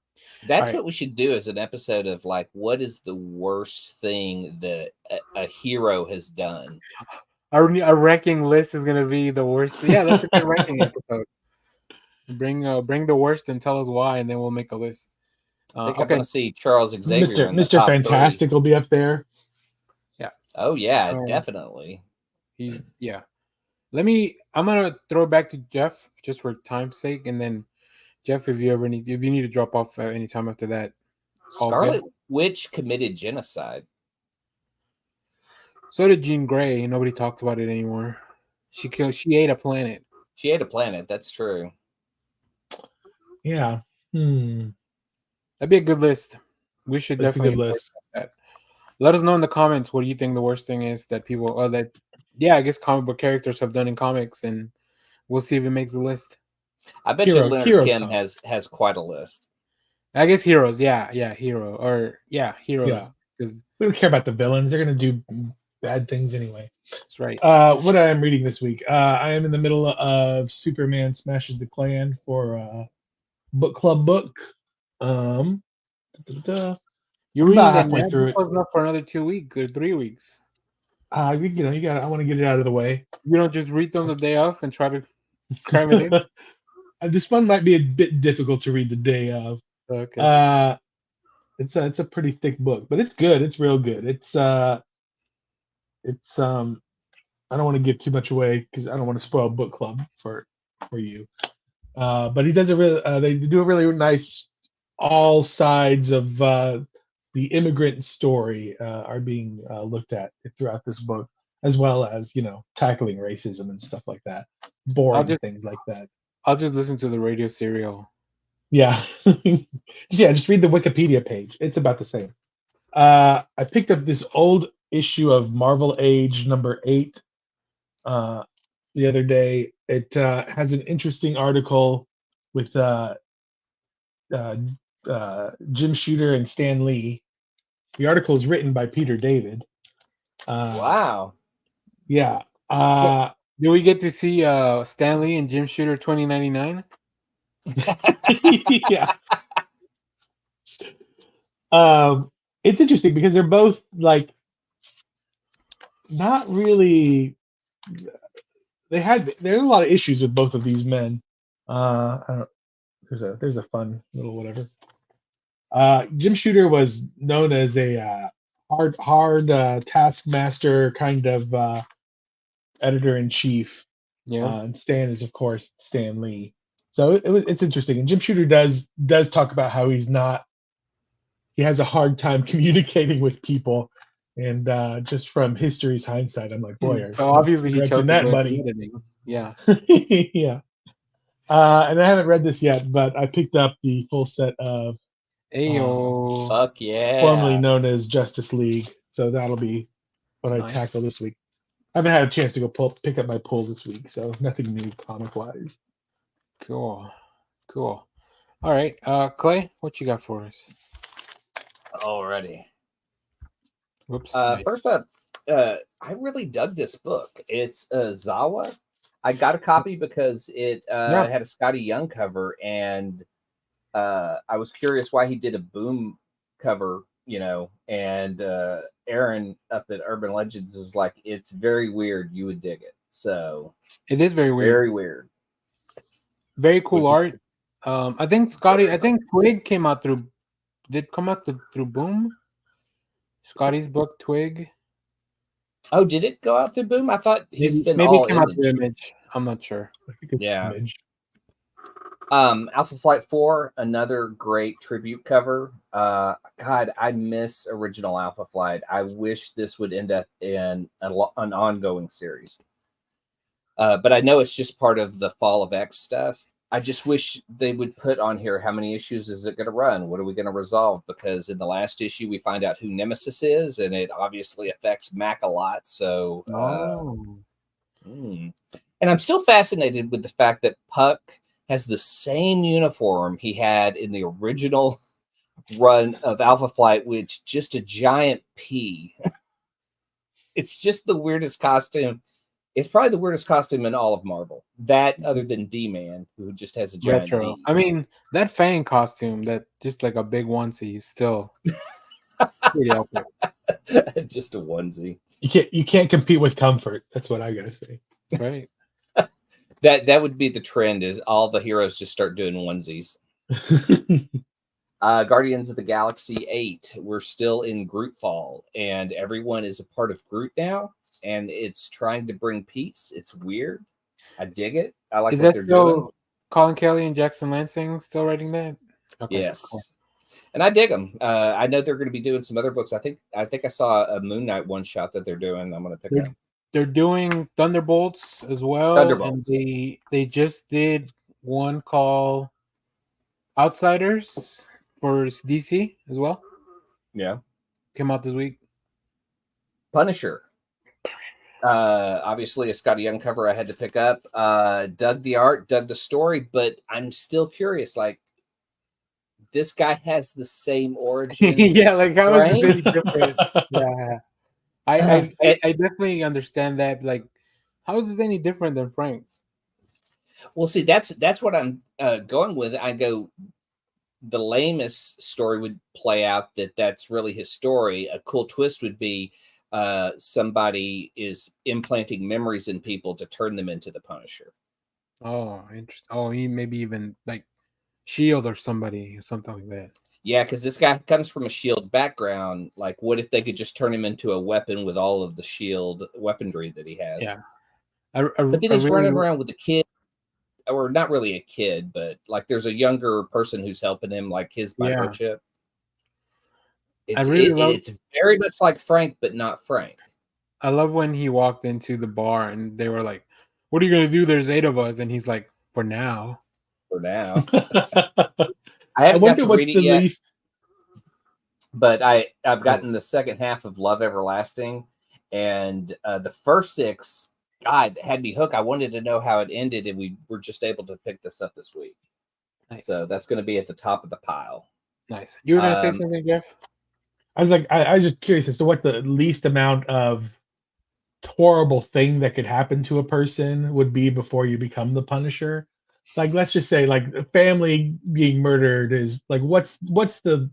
that's what we should do as an episode of like, what is the worst thing that a hero has done? Our ranking list is gonna be the worst. Yeah, that's a good ranking episode. Bring the worst and tell us why, and then we'll make a list. I think I'm gonna see Charles Xavier. Mr. Fantastic 3 will be up there. Yeah. Oh yeah, definitely. I'm gonna throw it back to Jeff just for time's sake, and then Jeff, if you need to drop off any time after that. Scarlet Witch committed genocide. So did Jean Grey. Nobody talks about it anymore. She ate a planet. She ate a planet. That's true. Yeah. That'd be a good list. We should definitely. A good list. That. Let us know in the comments what do you think the worst thing is that people I guess comic book characters have done in comics, and we'll see if it makes the list. I bet you Leonard Kim has quite a list. I guess heroes, heroes. Because we don't care about the villains; they're gonna do bad things anyway. That's right. What I am reading this week, I am in the middle of Superman Smashes the Klan for book club book. You're reading about halfway through it. Not for another 2 weeks or 3 weeks. I want to get it out of the way. You don't just read them the day off and try to cram it in. This one might be a bit difficult to read the day of. Okay. It's a pretty thick book, but it's good. It's real good. I don't want to give too much away because I don't want to spoil book club for you. But he does they do a really nice, all sides of the immigrant story are being looked at throughout this book, as well as tackling racism and stuff like that, boring things like that. I'll just listen to the radio serial. Yeah, just read the Wikipedia page. It's about the same. I picked up this old issue of Marvel Age number 8 the other day. It has an interesting article with Jim Shooter and Stan Lee. The article is written by Peter David. Wow. Yeah. Do we get to see Stan Lee and Jim Shooter 2099? Yeah. It's interesting because they're both like not really. There are a lot of issues with both of these men. I don't. There's a fun little whatever. Jim Shooter was known as a hard taskmaster kind of editor-in-chief. Yeah. And Stan is, of course, Stan Lee. So it's interesting. And Jim Shooter does talk about how he has a hard time communicating with people. And just from history's hindsight, I'm like, boy. So obviously he chose that, buddy. Yeah. Yeah. And I haven't read this yet, but I picked up the full set of Fuck yeah. formerly known as Justice League. So that'll be what I Nice. tackle this week. I haven't had a chance to go pick up my pull this week, so nothing new comic wise. Cool. All right, Clay, what you got for us? Alrighty. Whoops. First up, I really dug this book. It's Zawa. I got a copy because it had a Scotty Young cover, and I was curious why he did a Boom cover, and Aaron up at Urban Legends is like, it's very weird. You would dig it. So It is very weird. Very weird. Very cool art. I think Twig came out through Boom. Scotty's book Twig. Oh, did it go out through Boom? I thought maybe it came out through Image. I'm not sure. I think it's Image. Alpha Flight 4, another great tribute cover. God, I miss original Alpha Flight. I wish this would end up in an ongoing series. But I know it's just part of the Fall of X stuff. I just wish they would put on here how many issues is it going to run? What are we going to resolve? Because in the last issue, we find out who Nemesis is, and it obviously affects Mac a lot. So, and I'm still fascinated with the fact that Puck has the same uniform he had in the original run of Alpha Flight, which just a giant P. It's just the weirdest costume. It's probably the weirdest costume in all of Marvel. That other than D-Man, who just has a giant retro. D. I mean, that Fang costume, that just like a big onesie, is still pretty out there. Just a onesie. You can't compete with comfort. That's what I gotta say. Right. That would be the trend, is all the heroes just start doing onesies. Guardians of the Galaxy 8. We're still in Groot Fall, and everyone is a part of Groot now, and it's trying to bring peace. It's weird. I dig it. I like what they're doing. Colin Kelly and Jackson Lansing still writing that? Okay, yes. Cool. And I dig them. I know they're going to be doing some other books. I think I saw a Moon Knight one shot that they're doing. I'm going to pick up. They're doing Thunderbolts as well. Thunderbolts. And they just did one called Outsiders for DC as well. Yeah. Came out this week. Punisher. Obviously a Scotty Young cover I had to pick up. Dug the art, dug the story, but I'm still curious. Like, this guy has the same origin. Yeah, like how is it any different? Yeah. I definitely understand that. Like, how is this any different than Frank? Well, see, that's what I'm going with. I go, the lamest story would play out that's really his story. A cool twist would be somebody is implanting memories in people to turn them into the Punisher. Oh, interesting. Oh, he maybe even like Shield or somebody or something like that. Yeah, because this guy comes from a Shield background. Like, what if they could just turn him into a weapon with all of the Shield weaponry that he has? Yeah. But then he's running around with a kid, or not really a kid, but like there's a younger person who's helping him, like his microchip. It's very much like Frank, but not Frank. I love when he walked into the bar and they were like, "What are you gonna do? There's 8 of us," and he's like, "For now." For now. I haven't got wonder to what's read it the yet, least. but I've gotten the second half of Love Everlasting, and the first 6, God, had me hooked. I wanted to know how it ended, and we were just able to pick this up this week. Nice. So that's going to be at the top of the pile. Nice. You were going to say something, Jeff? I was like, I was just curious as to what the least amount of horrible thing that could happen to a person would be before you become the Punisher. Like, let's just say, like, a family being murdered is like, what's the,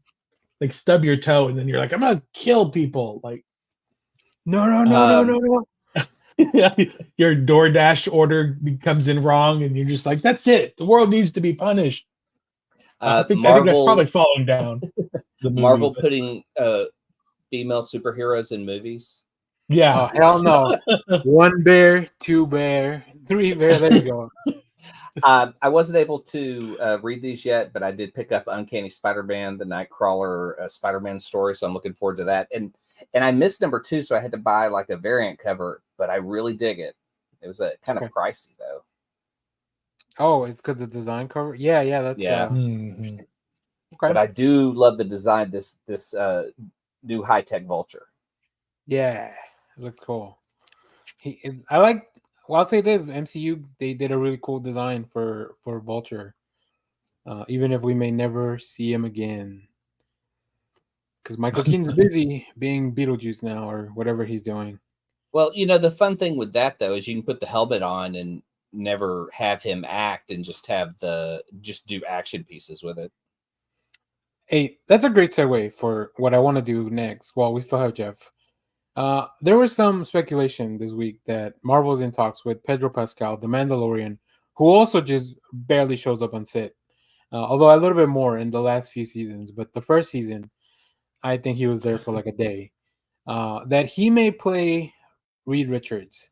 like, stub your toe and then you're like, I'm gonna kill people. Like, no. Your DoorDash order comes in wrong and you're just like, that's it. The world needs to be punished. I think that's probably falling down. Marvel putting female superheroes in movies. Yeah. Oh, hell no. 1 bear, 2 bear, 3 bear. There you go. I wasn't able to read these yet, but I did pick up Uncanny Spider-Man, the Nightcrawler Spider-Man story, so I'm looking forward to that. And I missed number 2, so I had to buy like a variant cover, but I really dig it. It was kind of pricey though. Oh, it's because the design cover. Yeah, that's Okay. But I do love the design. This new high-tech Vulture. Yeah, it looks cool. I like. Well, I'll say this: MCU, they did a really cool design for Vulture. Even if we may never see him again, because Michael Keaton's busy being Beetlejuice now or whatever he's doing. Well, the fun thing with that though is you can put the helmet on and never have him act and just do action pieces with it. Hey, that's a great segue for what I want to do next. Well, we still have Jeff. There was some speculation this week that Marvel's in talks with PedroPascal, the Mandalorian, who also just barely shows up on set. Although a little bit more in the last few seasons, but the first season, I think he was there for like a day. That he may play Reed Richards.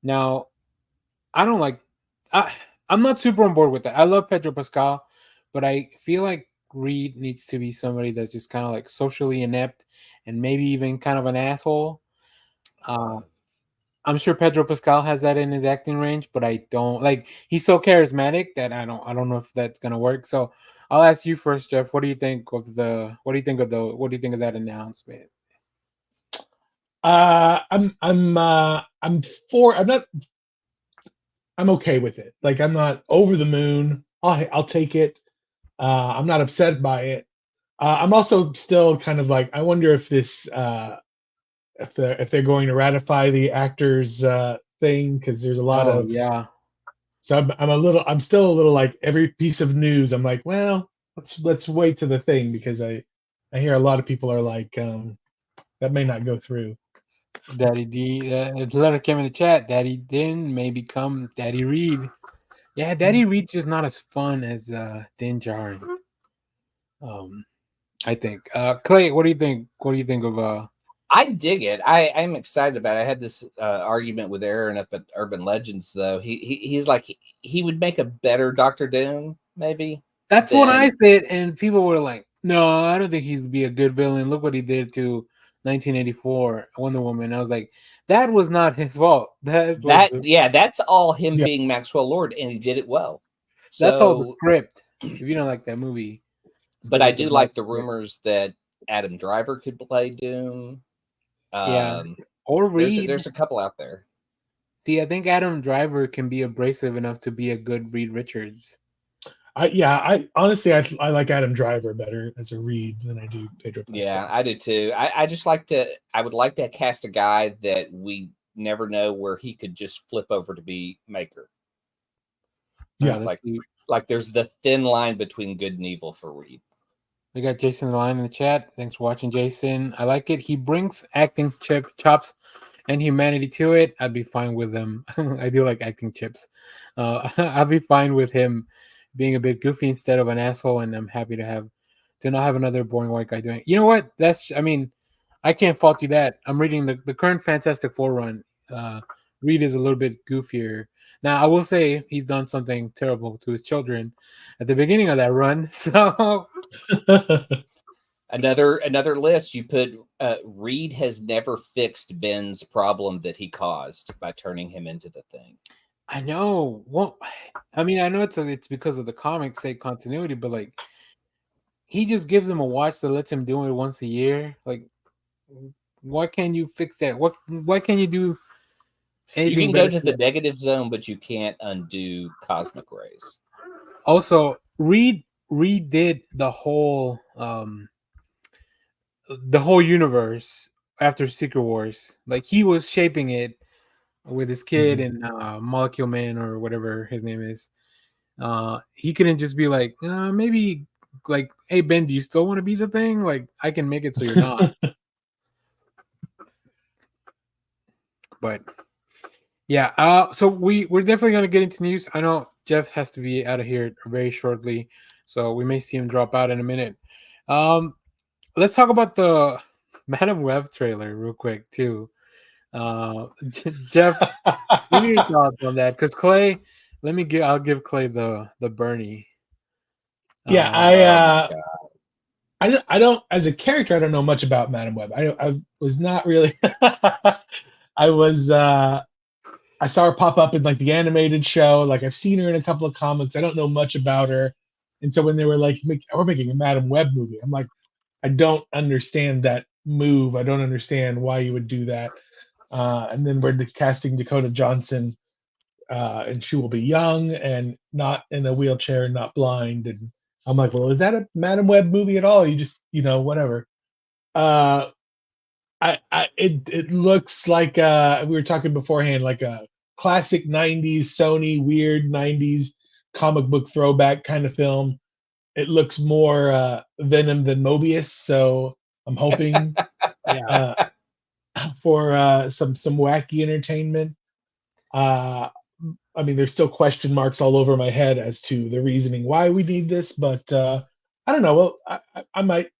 Now, I don't like. I'm not super on board with that. I love PedroPascal, but I feel like Reed needs to be somebody that's just kind of like socially inept and maybe even kind of an asshole. I'm sure PedroPascal has that in his acting range, but I don't like. He's so charismatic that I don't know if that's gonna work. So I'll ask you first, Jeff. What do you think of that announcement? I'm okay with it. Like, I'm not over the moon. I'll take it. I'm not upset by it. I'm also still kind of like, I wonder if this if they're going to ratify the actors thing, because there's a lot of yeah. So I'm still a little like, every piece of news I'm like, well, let's wait to the thing, because I hear a lot of people are like, that may not go through. Daddy D, the letter came in the chat. Daddy Din may become Daddy Reed. Yeah, Daddy Reed's just not as fun as Din Djarin. I think. Clay, what do you think? What do you think of? I dig it. I'm excited about it. I had this argument with Aaron up at Urban Legends, though. He's like, he would make a better Doctor Doom, maybe. That's what I said, and people were like, "No, I don't think he'd be a good villain. Look what he did to 1984 Wonder Woman." I was like, "That was not his fault. That's all him being Maxwell Lord, and he did it well. That's all the script. If you don't like that movie, but I do like the rumors that Adam Driver could play Doom. Or Reed. There's a couple out there. See, I think Adam Driver can be abrasive enough to be a good Reed Richards. I honestly I like Adam Driver better as a Reed than I do Pedro Pascal. Yeah, I do too. I would like to cast a guy that we never know where he could just flip over to be Maker. Yeah, like there's the thin line between good and evil for Reed. We got Jason the Line in the chat. Thanks for watching, Jason. I like it. He brings acting chops and humanity to it. I'd be fine with him. I do like acting chips. I'll be fine with him being a bit goofy instead of an asshole, and I'm happy to not have another boring white guy doing it. You know what? I can't fault you that. I'm reading the current Fantastic Four run. Reed is a little bit goofier. Now, I will say he's done something terrible to his children at the beginning of that run. So another list you put. Reed has never fixed Ben's problem that he caused by turning him into the Thing. I know. Well, I know it's because of the comics sake continuity, but like, he just gives him a watch that lets him do it once a year. Like, why can't you fix that? Why can't you do anything? You can go to the negative zone, but you can't undo cosmic rays. Also, Reed did the whole universe after Secret Wars. Like, he was shaping it with his kid and Molecule Man or whatever his name is. He couldn't just be like, maybe like, hey Ben, do you still want to be the Thing? Like, I can make it so you're not. But yeah, so we're definitely gonna get into news. I know Jeff has to be out of here very shortly, so we may see him drop out in a minute. Let's talk about the MadameWeb trailer real quick too. Jeff, give me your thoughts on that, because Clay, I'll give Clay the Bernie. Yeah, I don't, as a character, I don't know much about MadameWeb. I was not really. I saw her pop up in like the animated show. Like, I've seen her in a couple of comics. I don't know much about her, and so when they were like, we're making a MadameWeb movie, I'm like, I don't understand that move. I don't understand why you would do that. And then we're casting Dakota Johnson, and she will be young and not in a wheelchair and not blind. And I'm like, well, is that a MadameWeb movie at all? You just, whatever. It looks like we were talking beforehand, like a classic '90s Sony weird '90s comic book throwback kind of film. It looks more Venom than Mobius, so I'm hoping for some wacky entertainment. I mean, there's still question marks all over my head as to the reasoning why we need this, but I don't know. Well, I might.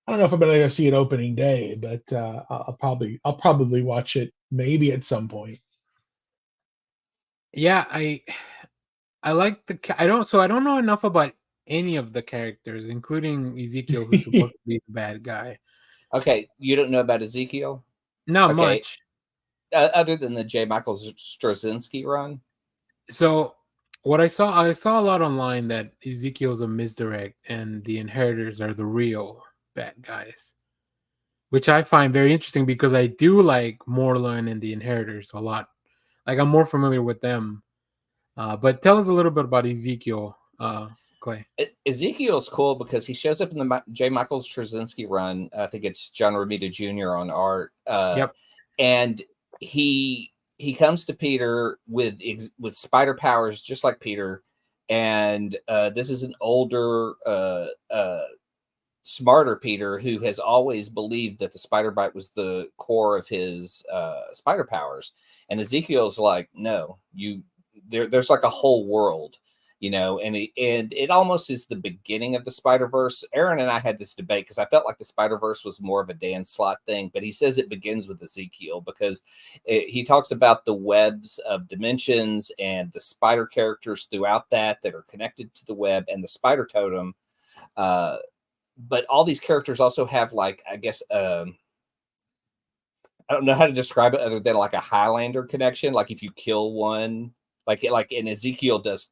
I don't know if I'm going to go see it opening day, but I'll probably watch it maybe at some point. Yeah, I like I don't know enough about any of the characters, including Ezekiel, who's supposed to be the bad guy. Okay, you don't know about Ezekiel? Not much. Other than the J. Michael Straczynski run. So what I saw a lot online that Ezekiel's a misdirect and the Inheritors are the real bad guys, which I find very interesting because I do like Morlun and the Inheritors a lot. Like, I'm more familiar with them. But tell us a little bit about Ezekiel, Clay. Ezekiel's cool because he shows up in the J. Michael Straczynski run. I think it's John Romita Jr. on art. Yep. And he comes to Peter with spider powers, just like Peter. And this is an older, smarter Peter who has always believed that the spider bite was the core of his spider powers. And Ezekiel's like, no, there's like a whole world, and it almost is the beginning of the Spider-Verse. Aaron and I had this debate because I felt like the Spider-Verse was more of a Dan Slott thing, but he says it begins with Ezekiel because he talks about the webs of dimensions and the spider characters throughout that are connected to the web and the spider totem. But all these characters also have, like, I guess, I don't know how to describe it other than like a Highlander connection. Like if you kill one, like in Ezekiel does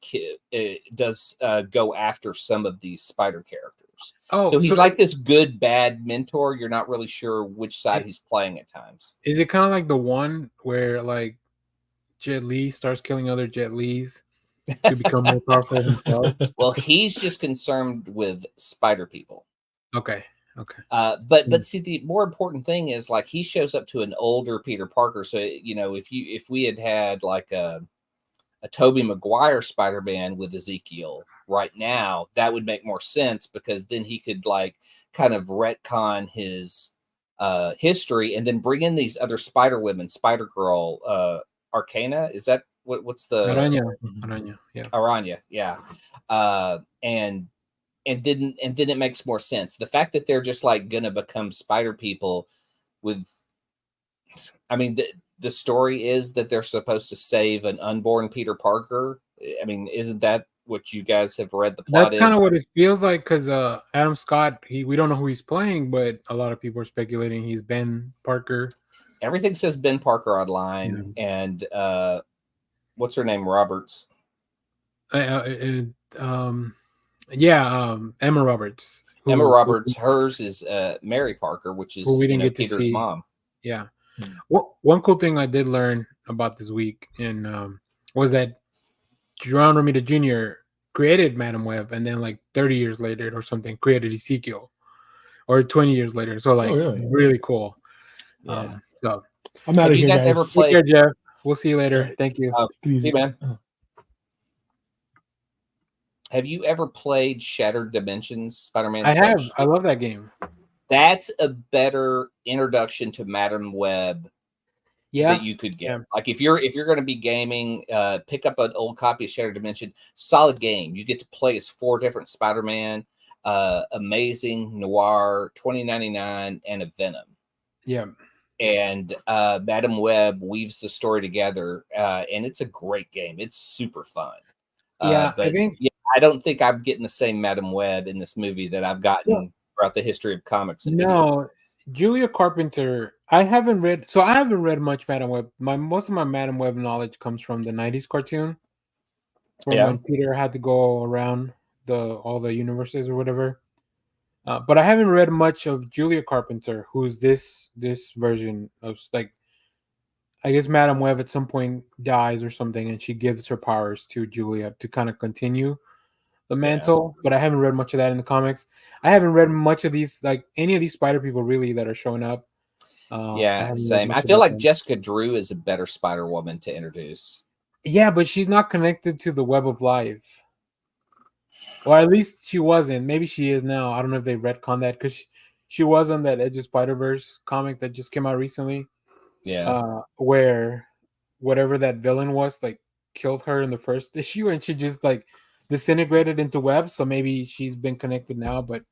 go after some of these spider characters. Oh, so he's like this good, bad mentor. You're not really sure which side he's playing at times. Is it kind of like the one where like Jet Li starts killing other Jet Lis to become more powerful himself? Well, he's just concerned with spider people. Okay. But see, the more important thing is, like, he shows up to an older Peter Parker. So, if we had like a Tobey Maguire Spider-Man with Ezekiel right now, that would make more sense because then he could like kind of retcon his history and then bring in these other Spider Women, Spider Girl, Arcana. Is that what's the Aranya? Yeah. Aranya, yeah. And then it makes more sense. The fact that they're just like gonna become spider people the story is that they're supposed to save an unborn Peter Parker. I mean, isn't that what you guys have read the plot? That's kind of what it feels like because Adam Scott, we don't know who he's playing, but a lot of people are speculating he's Ben Parker. Everything says Ben Parker online, and what's her name? Roberts. Emma Roberts. Emma Roberts. Hers is Mary Parker, which is we didn't get Peter's to see. mom. Yeah. One cool thing I did learn about this week was that John Romita Jr. created MadameWeb, and then like 30 years later or something created Ezekiel, or 20 years later. So like really cool. Yeah. So I'm out of here, guys. Ever played? Take care, Jeff. We'll see you later. Thank you. See you, man. Have you ever played Shattered Dimensions, Spider-Man? I have. I love that game. That's a better introduction to MadameWeb that you could get. Like if you're going to be gaming, pick up an old copy of Shattered Dimension. Solid game. You get to play as 4 different Spider-Man, Amazing, Noir, 2099, and a Venom. Yeah. And MadameWeb weaves the story together, and it's a great game. It's super fun. I don't think I'm getting the same MadameWeb in this movie that I've gotten throughout the history of comics. No, Julia Carpenter. I haven't read much MadameWeb. Most of my MadameWeb knowledge comes from the '90s cartoon, when Peter had to go around all the universes or whatever. But I haven't read much of Julia Carpenter, who's this version of, like, I guess Madame Web at some point dies or something, and she gives her powers to Julia to kind of continue the mantle. But I haven't read much of that in the comics. I haven't read much of these, like any of these Spider people really that are showing up. I haven't read same. I much feel about like them. Jessica Drew is a better Spider Woman to introduce. Yeah, but she's not connected to the Web of Life. Or at least she wasn't. Maybe she is now. I don't know if they retconned that, because she was on that Edge of Spider-Verse comic that just came out recently. Yeah. Where whatever that villain was, like, killed her in the first issue, and she just, like, disintegrated into web. So maybe she's been connected now. But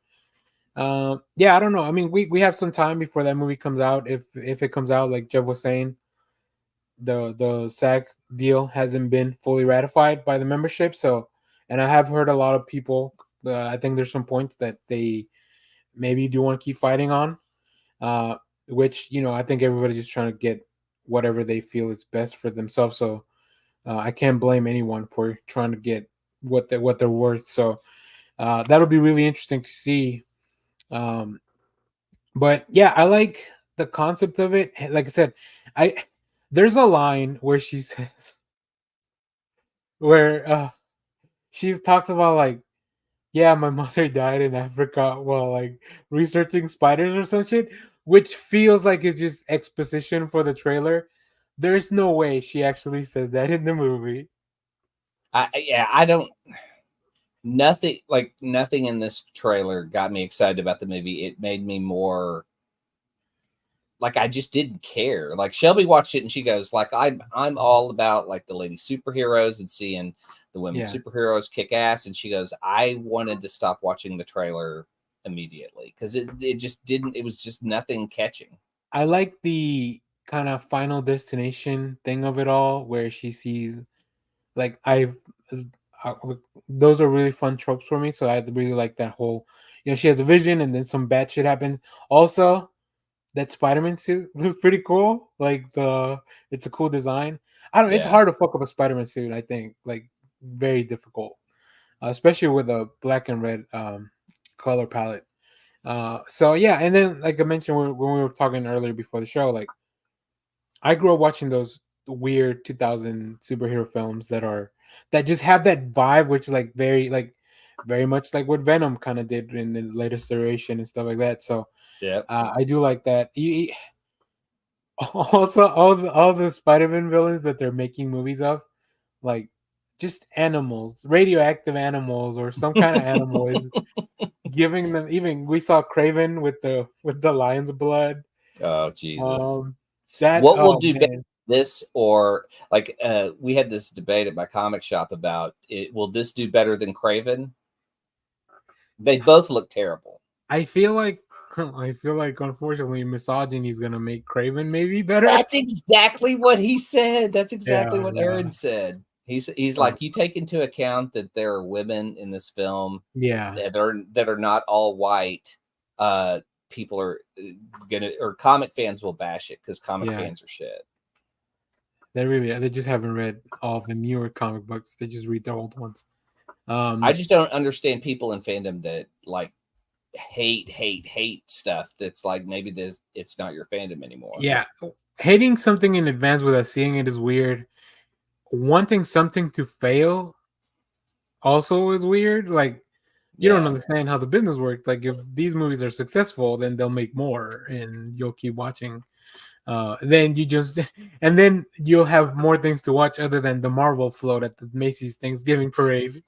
yeah, I don't know. I mean, we have some time before that movie comes out. If it comes out, like Jeff was saying, the SAG deal hasn't been fully ratified by the membership. So, and I have heard a lot of people, I think there's some points that they maybe do want to keep fighting on, which, I think everybody's just trying to get whatever they feel is best for themselves. So I can't blame anyone for trying to get what they're worth. So that'll be really interesting to see. But yeah, I like the concept of it. Like I said, there's a line where she says, where she talks about, like, yeah, my mother died in Africa while, like, researching spiders or some shit, which feels like it's just exposition for the trailer. There's no way she actually says that in the movie. I don't. Nothing in this trailer got me excited about the movie. It made me more like, I just didn't care. Like, Shelby watched it and she goes, like, I'm all about, like, the lady superheroes and seeing the women superheroes kick ass. And she goes, I wanted to stop watching the trailer immediately because it just didn't. It was just nothing catching. I like the kind of Final Destination thing of it all, where she sees, like, those are really fun tropes for me. So I really like that whole, she has a vision and then some bad shit happens. Also, that Spider-Man suit looks pretty cool. Like, it's a cool design. It's hard to fuck up a Spider-Man suit, I think. Like, very difficult, especially with a black and red color palette. So yeah, and then, like I mentioned when we were talking earlier before the show, like, I grew up watching those weird 2000 superhero films that just have that vibe, which is like very much like what Venom kind of did in the latest iteration and stuff like that. So yeah, I do like that. Also, all the Spider-Man villains that they're making movies of, like, just animals, radioactive animals, or some kind of animal is giving them. Even we saw Craven with the lion's blood. Oh Jesus! What will do better, this or, like, we had this debate at my comic shop about it. Will this do better than Craven? They both look terrible. I feel like unfortunately misogyny is gonna make Craven maybe better. That's exactly what he said. That's exactly what Aaron said. He's like, you take into account that there are women in this film, that are not all white. People are or comic fans will bash it because comic fans are shit. They just haven't read all the newer comic books. They just read the old ones. I just don't understand people in fandom that, like, hate stuff that's like, maybe it's not your fandom anymore. Yeah, hating something in advance without seeing it is weird. Wanting something to fail also is weird. Like, you don't understand how the business works. Like, if these movies are successful, then they'll make more and you'll keep watching. Then then you'll have more things to watch other than the Marvel float at the Macy's Thanksgiving parade.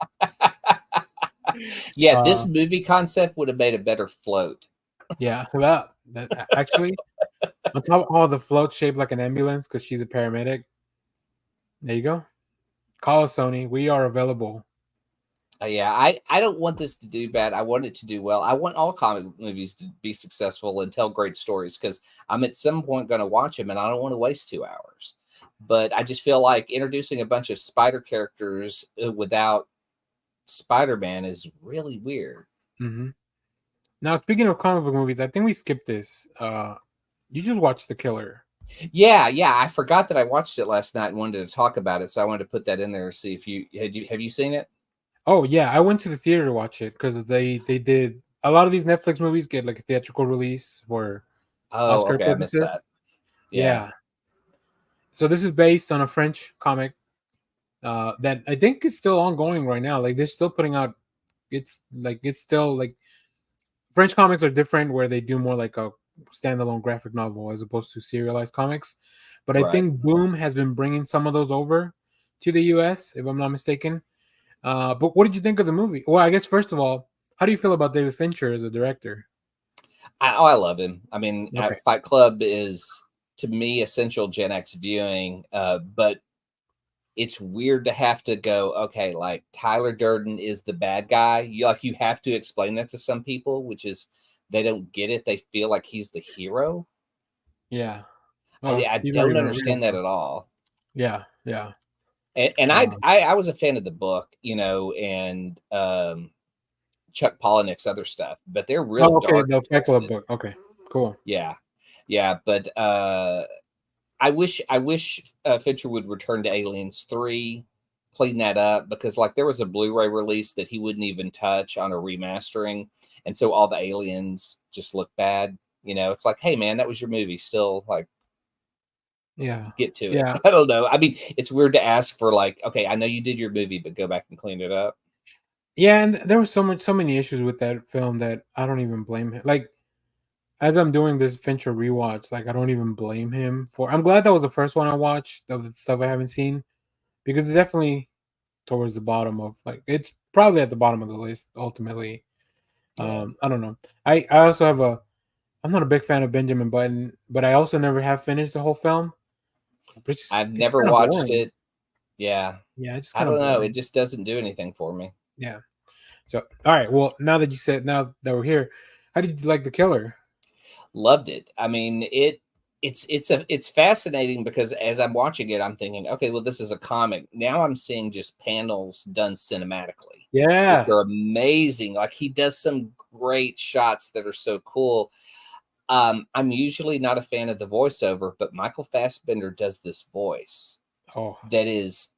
Yeah, this movie concept would have made a better float. Yeah, well, actually, on top of all the float shaped like an ambulance because she's a paramedic. There you go. Call us, Sony. We are available. Yeah, I don't want this to do bad. I want it to do well. I want all comic movies to be successful and tell great stories because I'm at some point going to watch them and I don't want to waste 2 hours. But I just feel like introducing a bunch of spider characters without Spider-Man is really weird. Mm-hmm. Now, speaking of comic book movies, I think we skipped this. You just watched TheKiller. Yeah. I forgot that I watched it last night and wanted to talk about it, so I wanted to put that in there and see if have you seen it? Oh yeah, I went to the theater to watch it because they did a lot of these Netflix movies get like a theatrical release for Oscar okay, I missed purposes. that. Yeah. So this is based on a French comic that I think is still ongoing right now. Like they're still putting out. It's still like French comics are different, where they do more like a standalone graphic novel as opposed to serialized comics. But I Right. think Boom has been bringing some of those over to the U.S. if I'm not mistaken. But what did you think of the movie? Well, I guess first of all, how do you feel about David Fincher as a director? I love him. I mean, Okay. Fight Club is to me essential Gen X viewing, but it's weird to have to go, okay, like Tyler Durden is the bad guy. You have to explain that to some people, which is they don't get it. They feel like he's the hero. Yeah. I He's not don't even a understand real that at all. Yeah. And I was a fan of the book, and Chuck Palahniuk's other stuff, but they're real okay. dark. The And Fight Club twisted. book. Okay. Cool. Yeah, but I wish Fincher would return to Aliens 3, clean that up, because like there was a Blu-ray release that he wouldn't even touch on a remastering, and so all the aliens just look bad. It's like, hey man, that was your movie. Still, like, Yeah. get to it. Yeah. I don't know. I mean, it's weird to ask for, like, okay, I know you did your movie, but go back and clean it up. Yeah, and there was so many issues with that film that I don't even blame him. Like, as I'm doing this Fincher rewatch, like I don't even blame him for. I'm glad that was the first one I watched of the stuff I haven't seen, because it's definitely towards the bottom of, like, it's probably at the bottom of the list ultimately. Yeah. I don't know. I also have I'm not a big fan of Benjamin Button, but I also never have finished the whole film. I've It's never kind of watched boring. it. Yeah. Yeah, it's just I kind of don't know. boring. It just doesn't do anything for me. Yeah. So, all right. Well, now that we're here, how did you like TheKiller? Loved it. I mean, it's fascinating because as I'm watching it, I'm thinking, okay, well, this is a comic. Now I'm seeing just panels done cinematically, Yeah. which are amazing. Like he does some great shots that are so cool. I'm usually not a fan of the voiceover, but Michael Fassbender does this voice Oh, that is,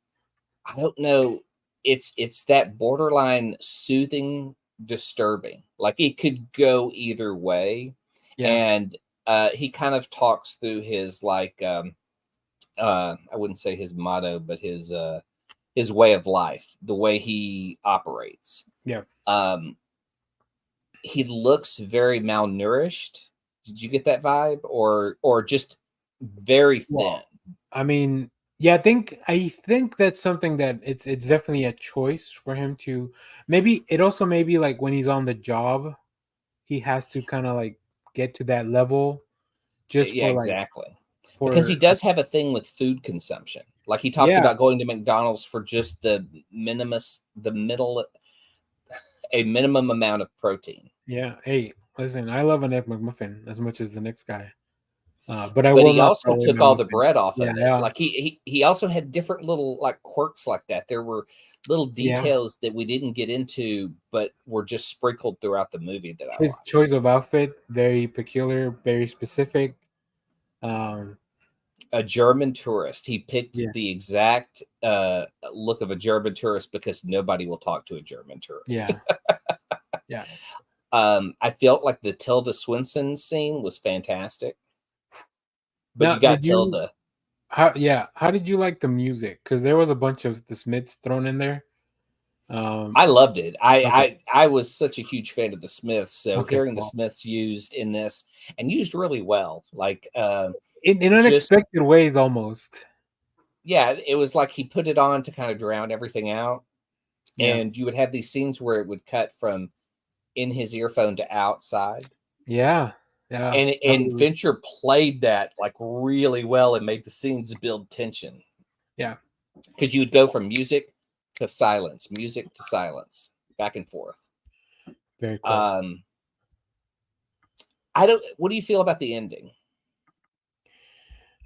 I don't know, it's that borderline soothing, disturbing. Like it could go either way. yeah. And he kind of talks through his, like, I wouldn't say his motto, but his way of life, the way he operates. Yeah. He looks very malnourished. Did you get that vibe, or just very thin? Well, I mean, yeah, I think that's something that it's definitely a choice for him to. Maybe it also maybe like when he's on the job, he has to kind of like get to that level just Yeah, for like exactly. Because he does have a thing with food consumption. Like he talks Yeah. about going to McDonald's for just a minimum amount of protein. Yeah. Hey, listen, I love an egg McMuffin as much as the next guy. But I But will he not also throw away took my all the muffin. bread off Yeah, of it. yeah. Like he also had different little, like, quirks like that. There were little Yeah. details that we didn't get into, but were just sprinkled throughout the movie that I His liked. choice of outfit, very peculiar, very specific. A German tourist. He picked Yeah. the exact look of a German tourist because nobody will talk to a German tourist. Yeah. Yeah. I felt like the Tilda Swinton scene was fantastic. But Now, you got did you Tilda. how did you like the music? Because there was a bunch of the Smiths thrown in there. I loved it. I was such a huge fan of the Smiths, so Okay, hearing the cool. Smiths used in this and used really well, like In just unexpected ways, almost. yeah, it was like he put it on to kind of drown everything out, Yeah. and you would have these scenes where it would cut from in his earphone to outside, Yeah. Yeah. and Fincher played that like really well and made the scenes build tension. Yeah. Because you would go from music to silence, back and forth. Very cool. What do you feel about the ending?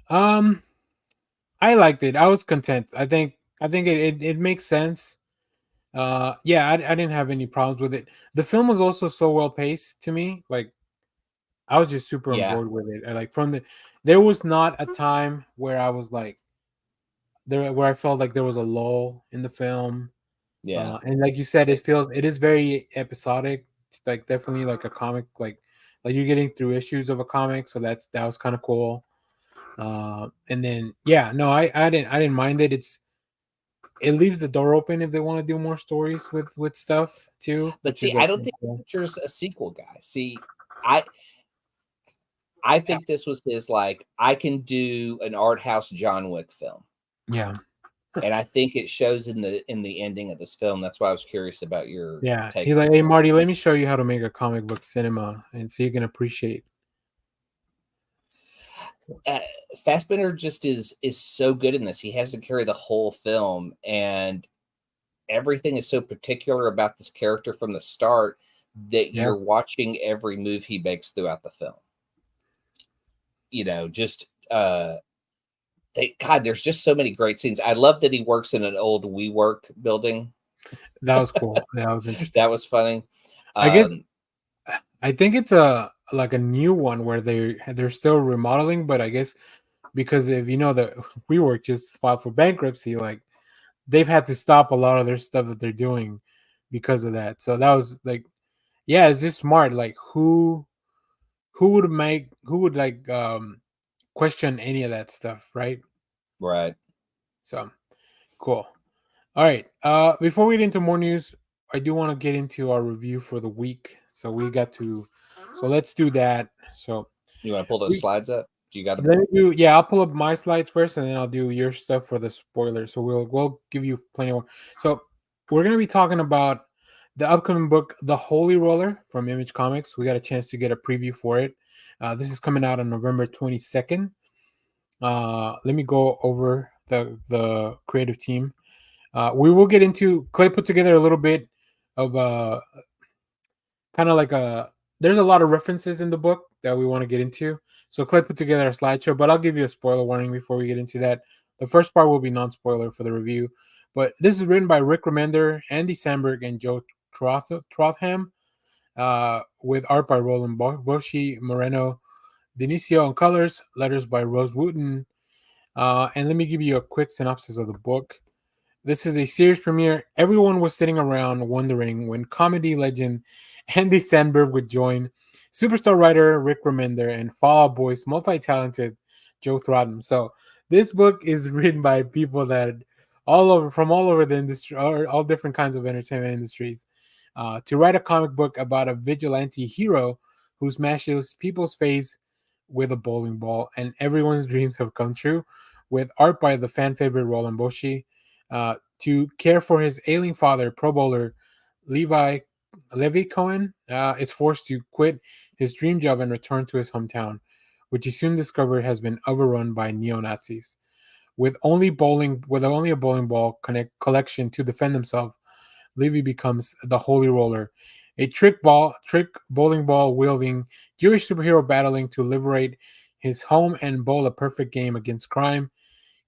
I liked it. I was content. I think it makes sense. Yeah, I didn't have any problems with it. The film was also so well paced to me. Like, I was just super on Yeah. board with it. Like there was not a time where I was like where I felt like there was a lull in the film. Yeah. And like you said, it is very episodic. It's like definitely like a comic, like you're getting through issues of a comic, so that was kind of cool. And then no, I didn't mind it. It leaves the door open if they want to do more stories with stuff too. But see, I don't think Fincher's a sequel guy. See, I think this was his like, I can do an art house John Wick film. Yeah. And I think it shows in the ending of this film. That's why I was curious about your take. He's like, hey Marty, let me show you how to make a comic book cinema, and so you can appreciate. Fassbender just is so good in this. He has to carry the whole film, and everything is so particular about this character from the start that you're watching every move he makes throughout the film. You know, just there's just so many great scenes. I love that he works in an old WeWork building. That was cool. That was interesting. That was funny. I think it's a new one where they're still remodeling, but I guess because if you know that WeWork just filed for bankruptcy, like they've had to stop a lot of their stuff that they're doing because of that. So that was like, it's just smart. Like who would question any of that stuff, right? Right. So cool. All right. Before we get into more news, I do want to get into our review for the week. So let's do that. So you want to pull those slides up? Do you got to I'll pull up my slides first, and then I'll do your stuff for the spoilers. So we'll give you plenty more. So we're gonna be talking about the upcoming book, The Holy Roller from ImageComics. We got a chance to get a preview for it. This is coming out on November 22nd. Let me go over the creative team. We will get into, Clay put together a little bit of kind of like there's a lot of references in the book that we want to get into. So Clay put together a slideshow, but I'll give you a spoiler warning before we get into that. The first part will be non-spoiler for the review, but this is written by Rick Remender, Andy Samberg, and Joe Trotham, with art by Roland Boshi, Moreno, Dinicio, and colors, letters by Rose Wooten. And let me give you a quick synopsis of the book. This is a series premiere. Everyone was sitting around wondering when comedy legend Andy Samberg would join superstar writer Rick Remender and Fall Out Boy's multi-talented Joe Trotham. So this book is written by people that from all over the industry, all different kinds of entertainment industries, to write a comic book about a vigilante hero who smashes people's face with a bowling ball, and everyone's dreams have come true, with art by the fan favorite Roland Boshi. To care for his ailing father, pro bowler Levi Cohen is forced to quit his dream job and return to his hometown, which he soon discovered has been overrun by neo-Nazis. With only a bowling ball collection to defend himself, Levy becomes the Holy Roller, a trick bowling ball wielding Jewish superhero battling to liberate his home and bowl a perfect game against crime.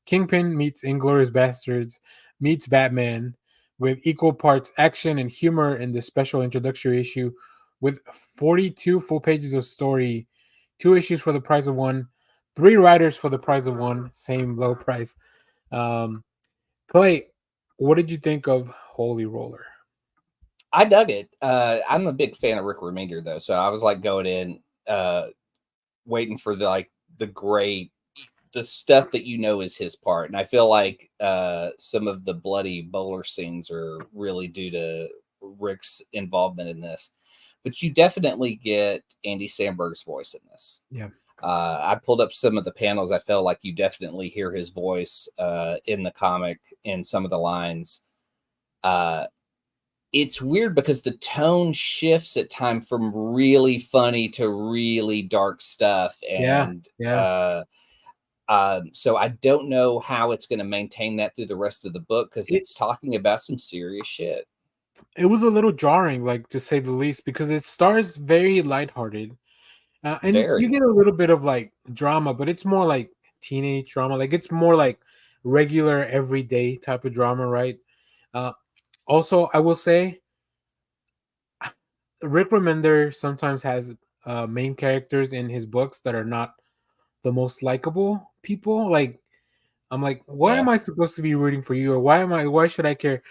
Kingpin meets Inglourious Bastards meets Batman, with equal parts action and humor in this special introductory issue, with 42 full pages of story, 2 issues for the price of 1, 3 writers for the price of 1, same low price. Clay, what did you think of Holy Roller? I dug it. I'm a big fan of Rick Remender, though, so I was like going in, waiting for the stuff that is his part, and I feel like some of the bloody bowler scenes are really due to Rick's involvement in this. But you definitely get Andy Samberg's voice in this. Yeah. I pulled up some of the panels. I felt like you definitely hear his voice in the comic in some of the lines. It's weird because the tone shifts at times from really funny to really dark stuff. And so I don't know how it's going to maintain that through the rest of the book, because it's talking about some serious shit. It was a little jarring, like, to say the least, because it starts very lighthearted. And you get a little bit of like drama, but it's more like teenage drama. Like it's more like regular everyday type of drama, right? Also, I will say Rick Remender sometimes has main characters in his books that are not the most likable people. Like I'm like, why Yeah. am I supposed to be rooting for you, or why should I care?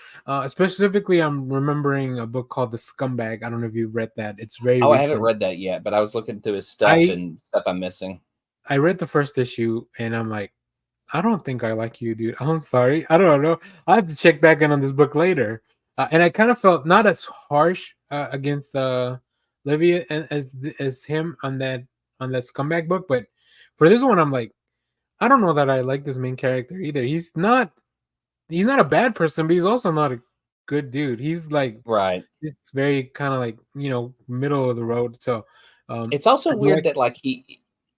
Specifically, I'm remembering a book called The Scumbag. I don't know if you've read that. It's very Oh, I haven't recent. read that yet, but I was looking through his stuff I and stuff I'm missing. I read the first issue, and I'm like, I don't think I like you, dude. I'm sorry. I don't know. I have to check back in on this book later. And I kind of felt not as harsh against Livia as him on that Scumbag book, but for this one, I'm like, I don't know that I like this main character either. He's not a bad person, but he's also not a good dude. He's like, Right. it's very kind of like, middle of the road. So It's also I do weird that like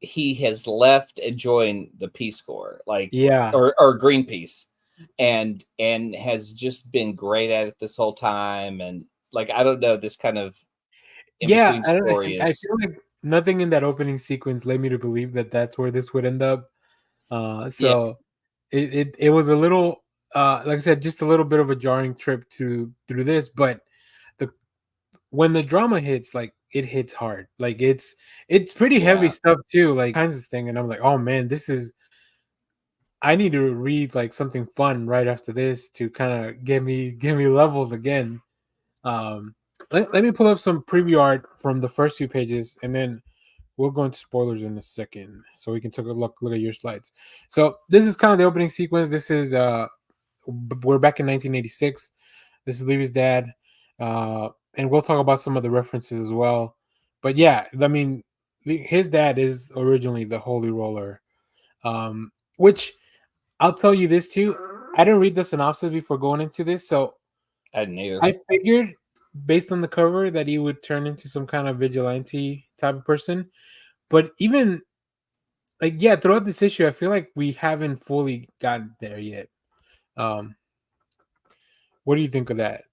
he has left and joined the Peace Corps, like yeah. or Greenpeace, and has just been great at it this whole time. And like I don't know, this kind of in Yeah, between story I is feel like nothing in that opening sequence led me to believe that that's where this would end up. yeah. So it was a little, like I said, just a little bit of a jarring trip through this. But when the drama hits, like it hits hard. Like it's pretty heavy Yeah. stuff too, like kinds of thing. And I'm like, oh man, I need to read like something fun right after this to kind of get me leveled again. Let me pull up some preview art from the first few pages, and then we'll go into spoilers in a second, so we can take a look at your slides. So this is kind of the opening sequence. This is we're back in 1986. This is Levy's dad, and we'll talk about some of the references as well. But yeah, I mean, his dad is originally the Holy Roller, which I'll tell you this too. I didn't read the synopsis before going into this, so I didn't either. I figured based on the cover that he would turn into some kind of vigilante type of person. But even like, yeah, throughout this issue, I feel like we haven't fully gotten there yet. What do you think of that?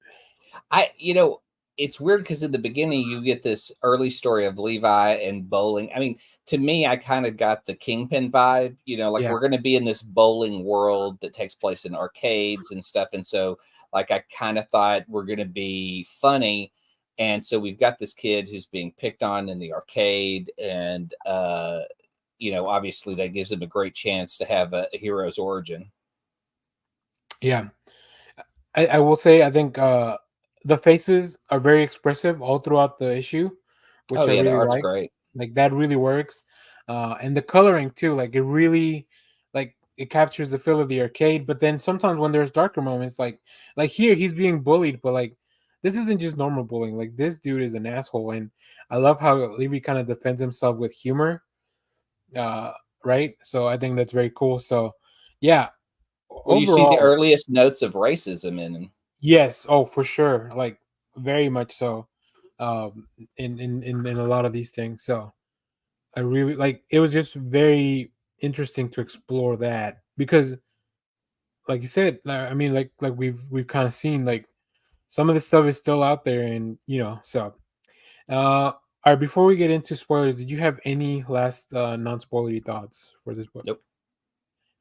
It's weird because in the beginning you get this early story of Levi and bowling. I mean, to me, I kind of got the Kingpin vibe, like Yeah. we're going to be in this bowling world that takes place in arcades and stuff. And so like, I kind of thought we're going to be funny. And so we've got this kid who's being picked on in the arcade. And, obviously that gives him a great chance to have a hero's origin. Yeah. I will say, I think the faces are very expressive all throughout the issue, which I the really art's like. great. Like that really works. And the coloring too, like it really, like it captures the feel of the arcade. But then sometimes when there's darker moments, like here he's being bullied, but like this isn't just normal bullying. Like this dude is an asshole, and I love how Levy kind of defends himself with humor. Right. So I think that's very cool. So yeah. Well, you see the Overall, earliest notes of racism in him. yes. Oh, for sure. Like very much so. In a lot of these things. So I really like. It was just very interesting to explore that because, like you said, I mean, like we've kind of seen like some of the stuff is still out there, and so. All right. Before we get into spoilers, did you have any last non-spoilery thoughts for this book? Nope.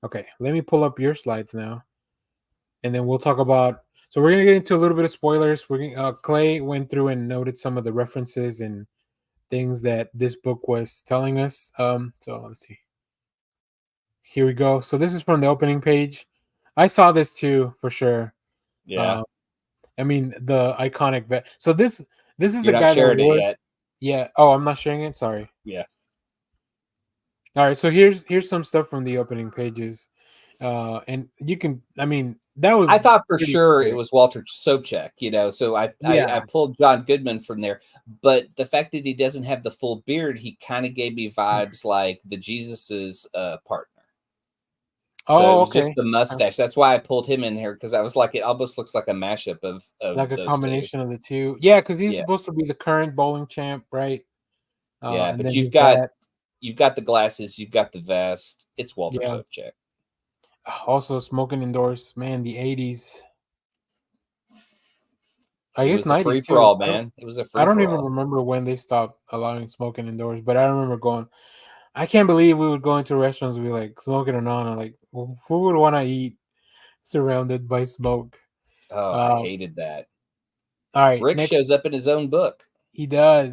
Okay, let me pull up your slides now, and then we'll talk about. So we're gonna get into a little bit of spoilers. We're gonna, Clay went through and noted some of the references and things that this book was telling us. So let's see. Here we go. So this is from the opening page. I saw this too for sure. Yeah. I mean the iconic vet. So this is You're the not guy that sharing it wore. yet. Yeah. Oh, I'm not sharing it. Sorry. Yeah. All right. So here's some stuff from the opening pages, and you can. I mean that was. I thought for pretty sure clear. it was Walter Sobchak, so I Yeah. pulled John Goodman from there. But the fact that he doesn't have the full beard, he kind of gave me vibes like the Jesus's partner. So it Oh, was okay. just the mustache. That's why I pulled him in here, because I was like, it almost looks like a mashup of Like a those combination of the two. Yeah, because he's Yeah. supposed to be the current bowling champ, right? Yeah, And but then you've his got dad- the glasses, you've got the vest. It's Walter Yeah. Sobchak. Also smoking indoors, man. The 80s. I It guess was a 90s free too. for all, man. It was a free I don't for even all. remember when they stopped allowing smoking indoors, but I remember going. I can't believe we would go into restaurants and be like smoking or not. Like, who would want to eat surrounded by smoke? Oh, I hated that. All right, Rick next shows up in his own book. he does.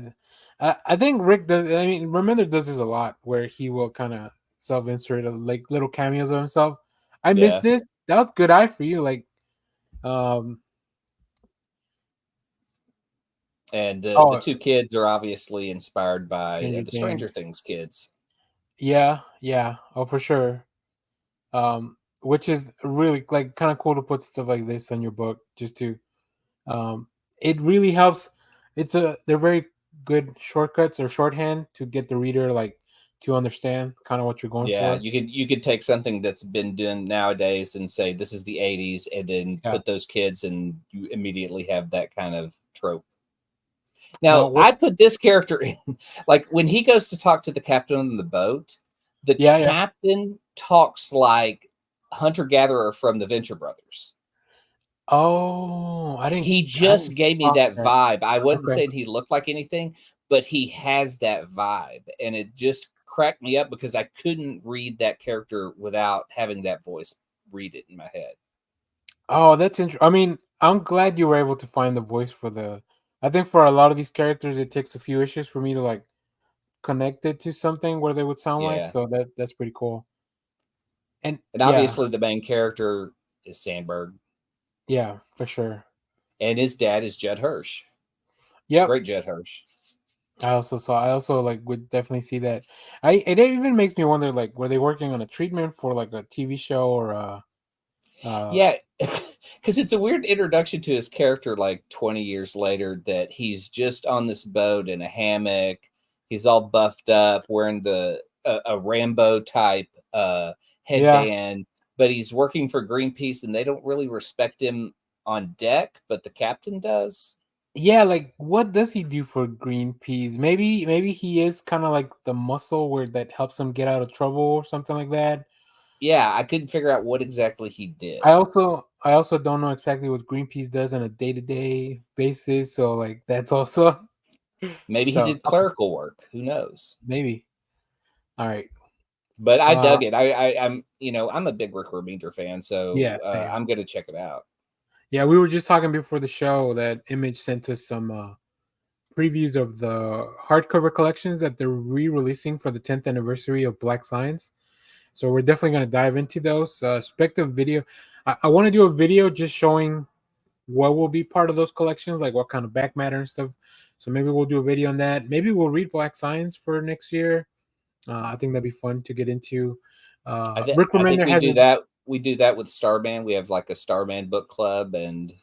I think Rick does. I mean, Remender does this a lot, where he will kind of self-insert like little cameos of himself. I missed Yeah. this. That was good eye for you. Like, um, And the oh, two kids are obviously inspired by Stranger the Stranger Things. Things kids. Yeah, oh for sure. Which is really like kind of cool to put stuff like this on your book, just to, it really helps. They're very good shortcuts or shorthand to get the reader like to understand kind of what you're going Yeah, for. you could take something that's been done nowadays and say this is the 80s, and then Yeah. put those kids, and you immediately have that kind of trope. No, Now, I put this character in, like when he goes to talk to the captain on the boat, the Yeah. captain talks like hunter-gatherer from the Venture Brothers. Oh, He just gave me clock that vibe. I wasn't Okay. saying he looked like anything, but he has that vibe, and it just cracked me up because I couldn't read that character without having that voice read it in my head. Oh, that's interesting. I mean, I'm glad you were able to find the voice for the. I think for a lot of these characters, it takes a few issues for me to like connect it to something where they would sound like. Yeah. So that's pretty cool. And And obviously the main character is Sandberg, yeah, for sure. and his dad is Judd Hirsch. Yeah, Great Judd Hirsch. I also like would definitely see that. It even makes me wonder, like, were they working on a treatment for like a TV show or a Yeah, because it's a weird introduction to his character, like 20 years later, that he's just on this boat in a hammock. He's all buffed up, wearing a Rambo type headband, but he's working for Greenpeace, and they don't really respect him on deck, but the captain does. Yeah, like what does he do for Greenpeace? Maybe he is kind of like the muscle where that helps him get out of trouble or something like that. Yeah, I couldn't figure out what exactly he did. I also don't know exactly what Greenpeace does on a day-to-day basis, so like that's also Maybe he did clerical work. Who knows? Maybe. All right. But I dug it. I'm I'm a big Rick Remender fan, so Yeah, I'm gonna check it out. Yeah, we were just talking before the show that Image sent us some previews of the hardcover collections that they're re-releasing for the 10th anniversary of Black Science. So we're definitely going to dive into those. Expect a video. I want to do a video just showing what will be part of those collections, like what kind of back matter and stuff. So maybe we'll do a video on that. Maybe we'll read Black Science for next year. I think that'd be fun to get into. Rick Remender we do that. We do that with Starman. We have like a Starman book club, and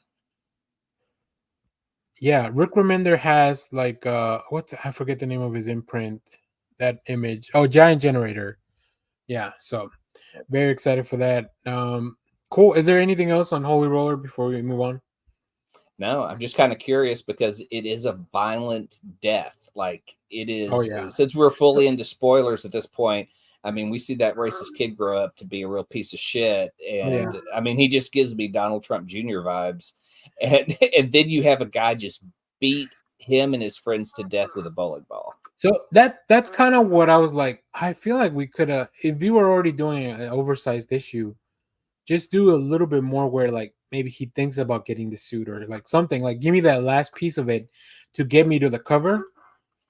yeah, Rick Remender has like I forget the name of his imprint. That Image. Oh, Giant Generator. Yeah, so very excited for that. Cool. Is there anything else on Holy Roller before we move on? No, I'm just kind of curious because it is a violent death. Like it is. Oh, yeah. Since we're fully into spoilers at this point, I mean, we see that racist kid grow up to be a real piece of shit, and I mean, he just gives me Donald Trump Jr. vibes. And then you have a guy just beat him and his friends to death with a bowling ball. So that's kind of what I was like. I feel like we could have, if you were already doing an oversized issue, just do a little bit more where like maybe he thinks about getting the suit or like something. Like give me that last piece of it to get me to the cover.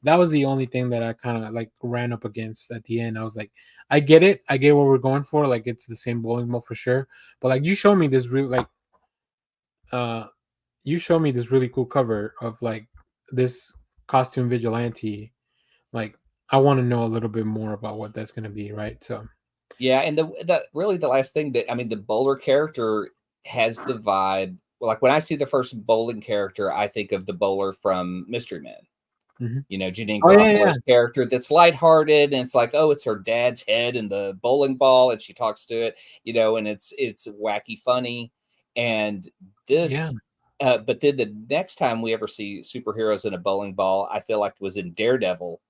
That was the only thing that I kind of like ran up against at the end. I was like, I get it. I get what we're going for. Like it's the same bowling ball for sure. But like you show me this really you show me this really cool cover of like this costume vigilante. Like I want to know a little bit more about what that's going to be, right? So yeah, and the really the last thing that I mean, the bowler character has the vibe. Like when I see the first bowling character, I think of the bowler from Mystery Men. Mm-hmm. You know, Janine Garofalo's character that's lighthearted, and it's like, oh, it's her dad's head in the bowling ball, and she talks to it, you know, and it's wacky funny. And this, but then the next time we ever see superheroes in a bowling ball, I feel like it was in Daredevil,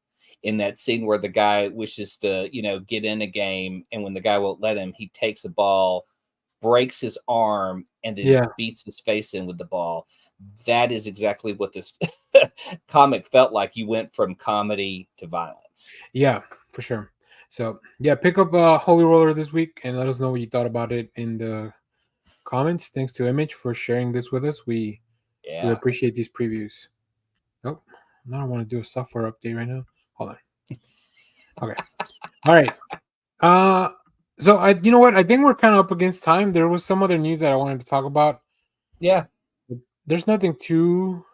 in that scene where the guy wishes to, you know, get in a game, and when the guy won't let him, he takes a ball, breaks his arm, and then beats his face in with the ball. That is exactly what this comic felt like. You went from comedy to violence. Yeah, for sure. So yeah, pick up Holy Roller this week and let us know what you thought about it in the comments. Thanks to Image for sharing this with us. We appreciate these previews. Oh, I don't want to do a software update right now. Hold on. Okay. All right. So you know what? I think we're kind of up against time. There was some other news that I wanted to talk about. Yeah. There's nothing too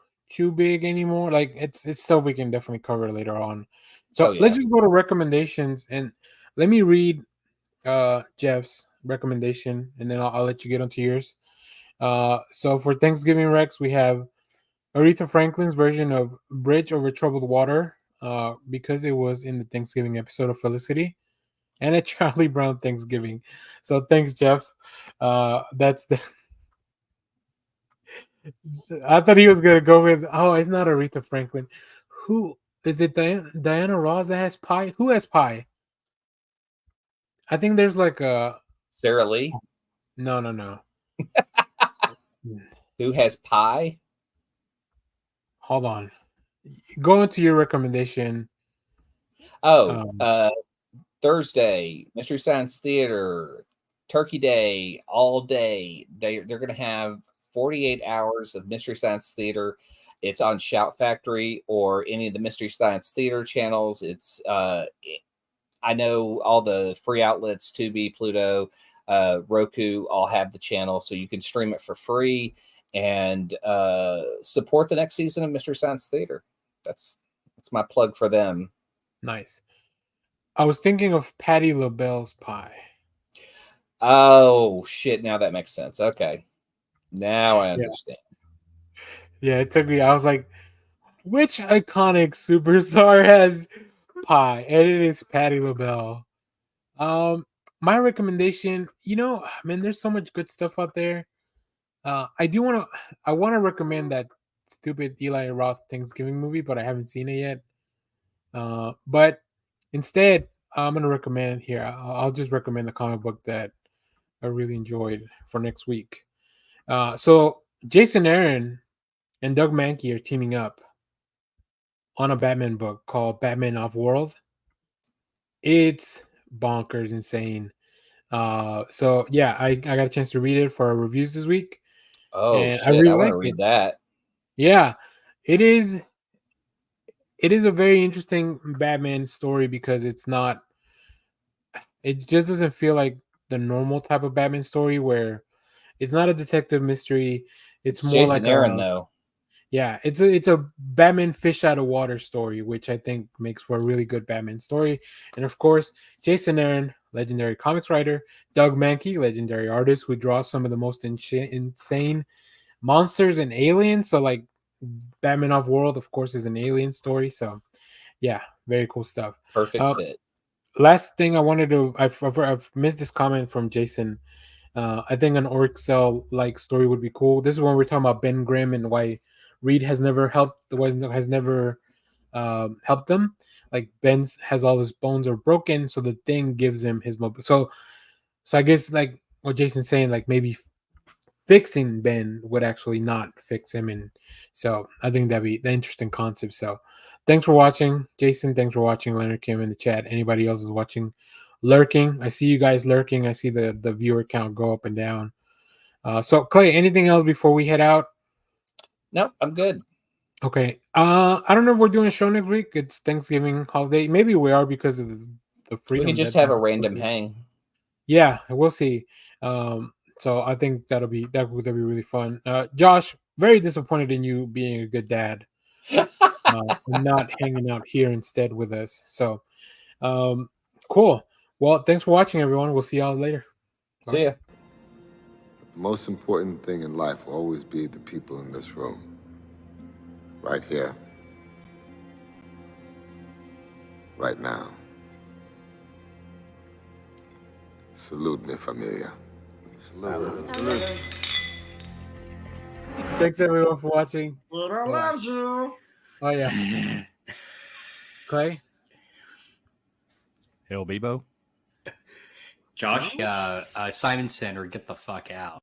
big anymore. Like it's stuff we can definitely cover later on. So let's just go to recommendations, and let me read Jeff's recommendation, and then I'll let you get onto yours. So for Thanksgiving Rex, we have Aretha Franklin's version of Bridge Over Troubled Water, because it was in the Thanksgiving episode of Felicity, and a Charlie Brown Thanksgiving. So thanks, Jeff. That's the. I thought he was gonna go with. Oh, it's not Aretha Franklin. Who is it? Diana Ross that has pie. Who has pie? I think there's like a Sarah Lee. No. Who has pie? Hold on. Go into your recommendation. Thursday, Mystery Science Theater, Turkey Day, all day. They're going to have 48 hours of Mystery Science Theater. It's on Shout Factory or any of the Mystery Science Theater channels. It's I know all the free outlets, Tubi, Pluto, Roku, all have the channel, so you can stream it for free and support the next season of Mystery Science Theater. That's my plug for them. Nice. I was thinking of Patti LaBelle's pie. Oh shit! Now that makes sense. Okay, now I understand. Yeah, it took me. I was like, which iconic superstar has pie? And it is Patti LaBelle. My recommendation, man, there's so much good stuff out there. I want to recommend that stupid Eli Roth Thanksgiving movie, but I haven't seen it yet. But instead, I'm gonna recommend here. I'll just recommend the comic book that I really enjoyed for next week. So Jason Aaron and Doug Mankey are teaming up on a Batman book called Batman Off-World. It's bonkers insane. So yeah, I got a chance to read it for our reviews this week. Oh and shit! I really I want liked to read it. that. Yeah, it is a very interesting Batman story because it just doesn't feel like the normal type of Batman story where it's not a detective mystery. It's more Jason like Aaron, though. Yeah, it's a Batman fish out of water story, which I think makes for a really good Batman story. And of course, Jason Aaron, legendary comics writer, Doug Mankey, legendary artist who draws some of the most insane monsters and aliens. So like Batman Off-World, of course, is an alien story. So yeah, very cool stuff. Perfect fit. Last thing I wanted to, I've missed this comment from Jason. I think an Orixel like story would be cool. This is when we're talking about Ben Grimm and why Reed has never helped them. Like Ben has all his bones are broken, so the thing gives him his mobility. So I guess like what Jason's saying, like maybe fixing Ben would actually not fix him, and so I think that'd be the interesting concept. So thanks for watching, Jason. Thanks for watching, Leonard Kim in the chat. Anybody else is watching, lurking? I see you guys lurking. I see the viewer count go up and down. So Clay, anything else before we head out? Nope, I'm good. Okay. I don't know if we're doing a show next week. It's Thanksgiving holiday. Maybe we are because of the freedom. We can just have a random hang. Yeah, we'll see. So I think that'll be really fun. Josh, very disappointed in you being a good dad. And not hanging out here instead with us. So cool. Well, thanks for watching, everyone. We'll see y'all later. See ya. The most important thing in life will always be the people in this room. Right here. Right now. Salute me, familia. Salute. Thanks, everyone, for watching. Twitter loves you. Oh, yeah. Clay? Hail Bebo. Josh? Simon Center, get the fuck out.